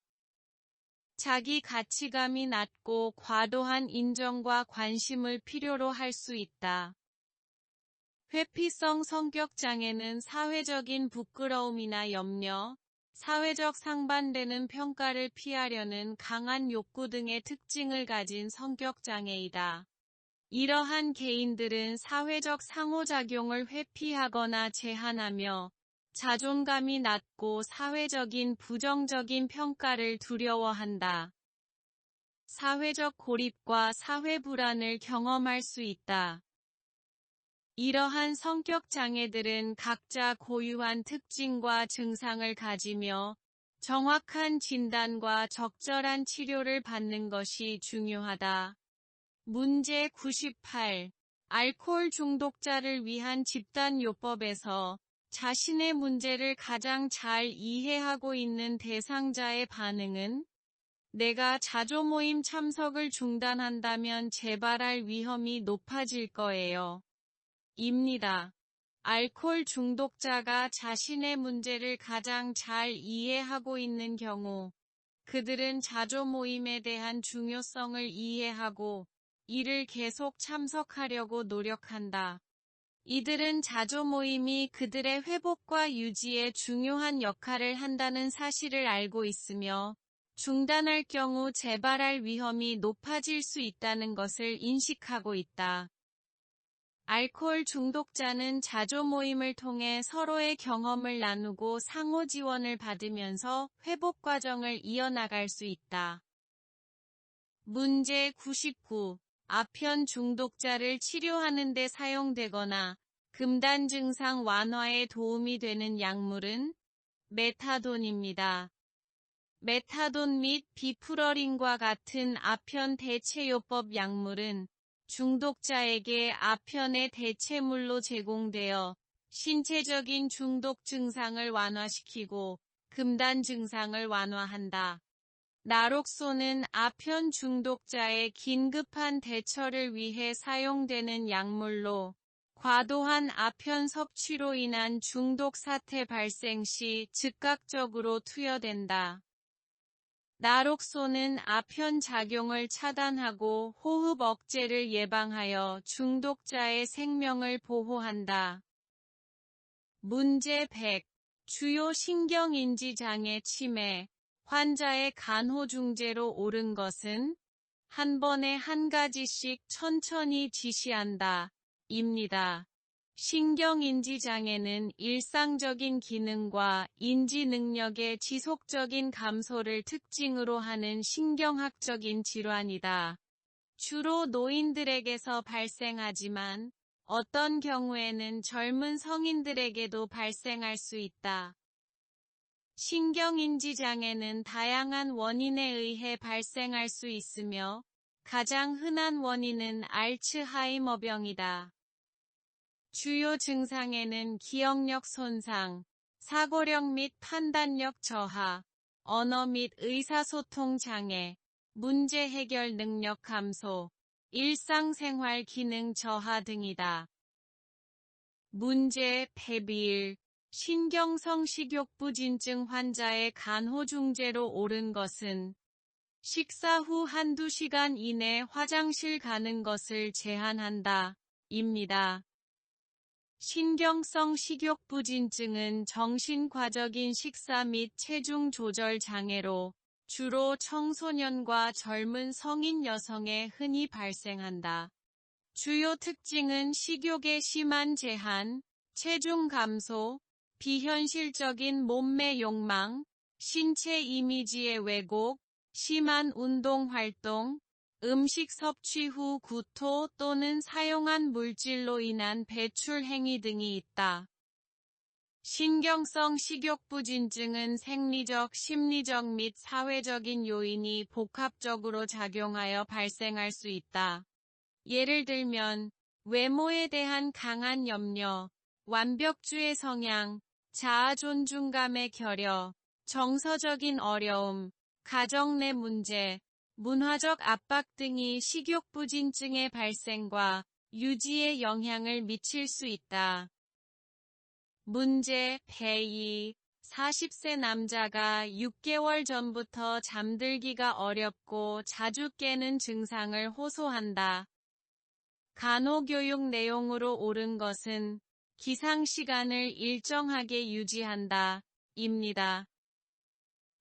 Speaker 1: 자기 가치감이 낮고 과도한 인정과 관심을 필요로 할 수 있다. 회피성 성격장애는 사회적인 부끄러움이나 염려, 사회적 상반되는 평가를 피하려는 강한 욕구 등의 특징을 가진 성격장애이다. 이러한 개인들은 사회적 상호작용을 회피하거나 제한하며 자존감이 낮고 사회적인 부정적인 평가를 두려워한다. 사회적 고립과 사회 불안을 경험할 수 있다. 이러한 성격 장애들은 각자 고유한 특징과 증상을 가지며 정확한 진단과 적절한 치료를 받는 것이 중요하다. 문제 98. 알코올 중독자를 위한 집단요법에서 자신의 문제를 가장 잘 이해하고 있는 대상자의 반응은 내가 자조모임 참석을 중단한다면 재발할 위험이 높아질 거예요. 입니다. 알코올 중독자가 자신의 문제를 가장 잘 이해하고 있는 경우, 그들은 자조모임에 대한 중요성을 이해하고 이를 계속 참석하려고 노력한다. 이들은 자조모임이 그들의 회복과 유지에 중요한 역할을 한다는 사실을 알고 있으며 중단할 경우 재발할 위험이 높아질 수 있다는 것을 인식하고 있다. 알코올 중독자는 자조모임을 통해 서로의 경험을 나누고 상호 지원을 받으면서 회복 과정을 이어나갈 수 있다. 문제 99. 아편 중독자를 치료하는 데 사용되거나 금단 증상 완화에 도움이 되는 약물은 메타돈입니다. 메타돈 및 비프러린과 같은 아편 대체요법 약물은 중독자에게 아편의 대체물로 제공되어 신체적인 중독 증상을 완화시키고 금단 증상을 완화한다. 나록소는 아편 중독자의 긴급한 대처를 위해 사용되는 약물로 과도한 아편 섭취로 인한 중독 사태 발생 시 즉각적으로 투여된다. 나록소는 아편 작용을 차단하고 호흡 억제를 예방하여 중독자의 생명을 보호한다. 문제 100. 주요 신경인지 장애 치매. 환자의 간호중재로 옳은 것은 한 번에 한 가지씩 천천히 지시한다. 입니다. 신경인지 장애는 일상적인 기능과 인지 능력의 지속적인 감소를 특징으로 하는 신경학적인 질환이다. 주로 노인들에게서 발생하지만 어떤 경우에는 젊은 성인들에게도 발생할 수 있다. 신경인지 장애는 다양한 원인에 의해 발생할 수 있으며 가장 흔한 원인은 알츠하이머병이다. 주요 증상에는 기억력 손상, 사고력 및 판단력 저하, 언어 및 의사소통 장애, 문제 해결 능력 감소, 일상생활 기능 저하 등이다. 문제 101. 신경성 식욕부진증 환자의 간호중재로 옳은 것은 식사 후 한두 시간 이내 화장실 가는 것을 제한한다. 입니다. 신경성 식욕부진증은 정신과적인 식사 및 체중 조절 장애로 주로 청소년과 젊은 성인 여성에 흔히 발생한다. 주요 특징은 식욕의 심한 제한, 체중 감소, 비현실적인 몸매 욕망, 신체 이미지의 왜곡, 심한 운동 활동, 음식 섭취 후 구토 또는 사용한 물질로 인한 배출 행위 등이 있다. 신경성 식욕부진증은 생리적, 심리적 및 사회적인 요인이 복합적으로 작용하여 발생할 수 있다. 예를 들면 외모에 대한 강한 염려, 완벽주의 성향, 자아 존중감의 결여, 정서적인 어려움, 가정 내 문제, 문화적 압박 등이 식욕부진증의 발생과 유지에 영향을 미칠 수 있다. 문제 102. 40세 남자가 6개월 전부터 잠들기가 어렵고 자주 깨는 증상을 호소한다. 간호교육 내용으로 옳은 것은 기상시간을 일정하게 유지한다. 입니다.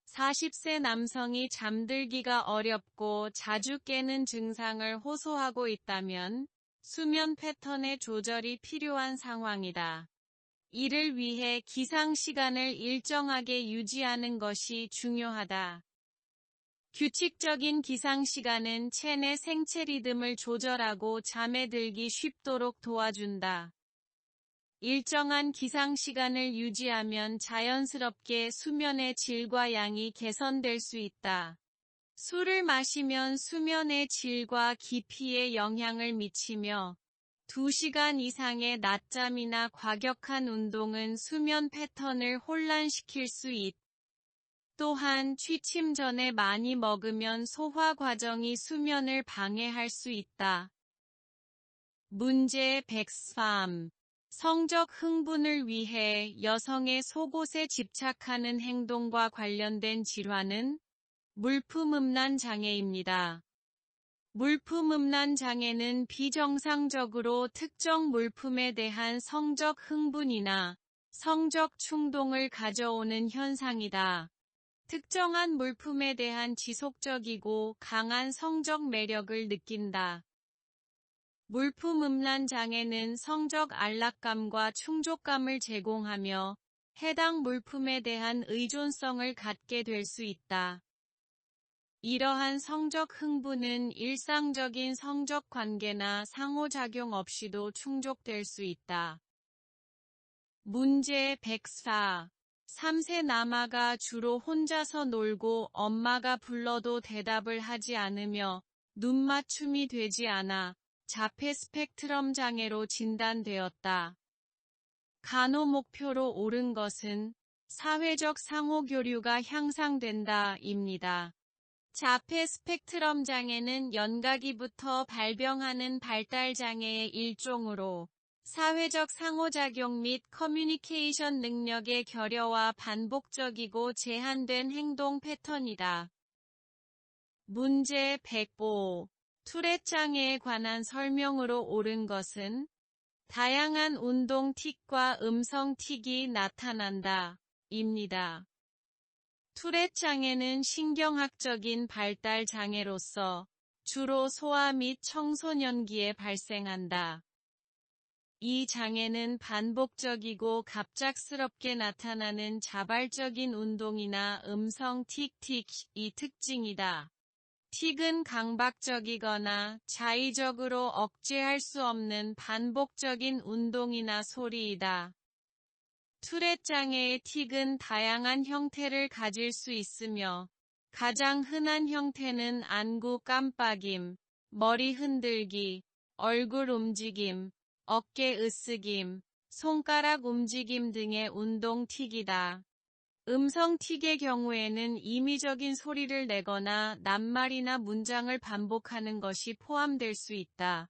Speaker 1: 40세 남성이 잠들기가 어렵고 자주 깨는 증상을 호소하고 있다면 수면 패턴의 조절이 필요한 상황이다. 이를 위해 기상 시간을 일정하게 유지하는 것이 중요하다. 규칙적인 기상 시간은 체내 생체 리듬을 조절하고 잠에 들기 쉽도록 도와준다. 일정한 기상 시간을 유지하면 자연스럽게 수면의 질과 양이 개선될 수 있다. 술을 마시면 수면의 질과 깊이에 영향을 미치며 2시간 이상의 낮잠이나 과격한 운동은 수면 패턴을 혼란시킬 수 있다. 또한 취침 전에 많이 먹으면 소화 과정이 수면을 방해할 수 있다. 문제 103. 성적 흥분을 위해 여성의 속옷에 집착하는 행동과 관련된 질환은 물품음란 장애입니다. 물품음란 장애는 비정상적으로 특정 물품에 대한 성적 흥분이나 성적 충동을 가져오는 현상이다. 특정한 물품에 대한 지속적이고 강한 성적 매력을 느낀다. 물품음란 장애는 성적 안락감과 충족감을 제공하며 해당 물품에 대한 의존성을 갖게 될 수 있다. 이러한 성적 흥분은 일상적인 성적 관계나 상호작용 없이도 충족될 수 있다. 문제 104. 3세 남아가 주로 혼자서 놀고 엄마가 불러도 대답을 하지 않으며 눈맞춤이 되지 않아 자폐 스펙트럼 장애로 진단되었다. 간호 목표로 옳은 것은 사회적 상호교류가 향상된다 입니다. 자폐 스펙트럼 장애는 연가기부터 발병하는 발달장애의 일종으로 사회적 상호작용 및 커뮤니케이션 능력의 결여와 반복적이고 제한된 행동 패턴이다. 문제 105. 투렛 장애에 관한 설명으로 옳은 것은 다양한 운동 틱과 음성 틱이 나타난다 입니다. 투렛 장애는 신경학적인 발달 장애로서 주로 소아 및 청소년기에 발생한다. 이 장애는 반복적이고 갑작스럽게 나타나는 자발적인 운동이나 음성 틱이 특징이다. 틱은 강박적이거나 자의적으로 억제할 수 없는 반복적인 운동이나 소리이다. 투렛 장애의 틱은 다양한 형태를 가질 수 있으며 가장 흔한 형태는 안구 깜빡임, 머리 흔들기, 얼굴 움직임, 어깨 으쓱임, 손가락 움직임 등의 운동 틱이다. 음성 틱의 경우에는 임의적인 소리를 내거나 낱말이나 문장을 반복하는 것이 포함될 수 있다.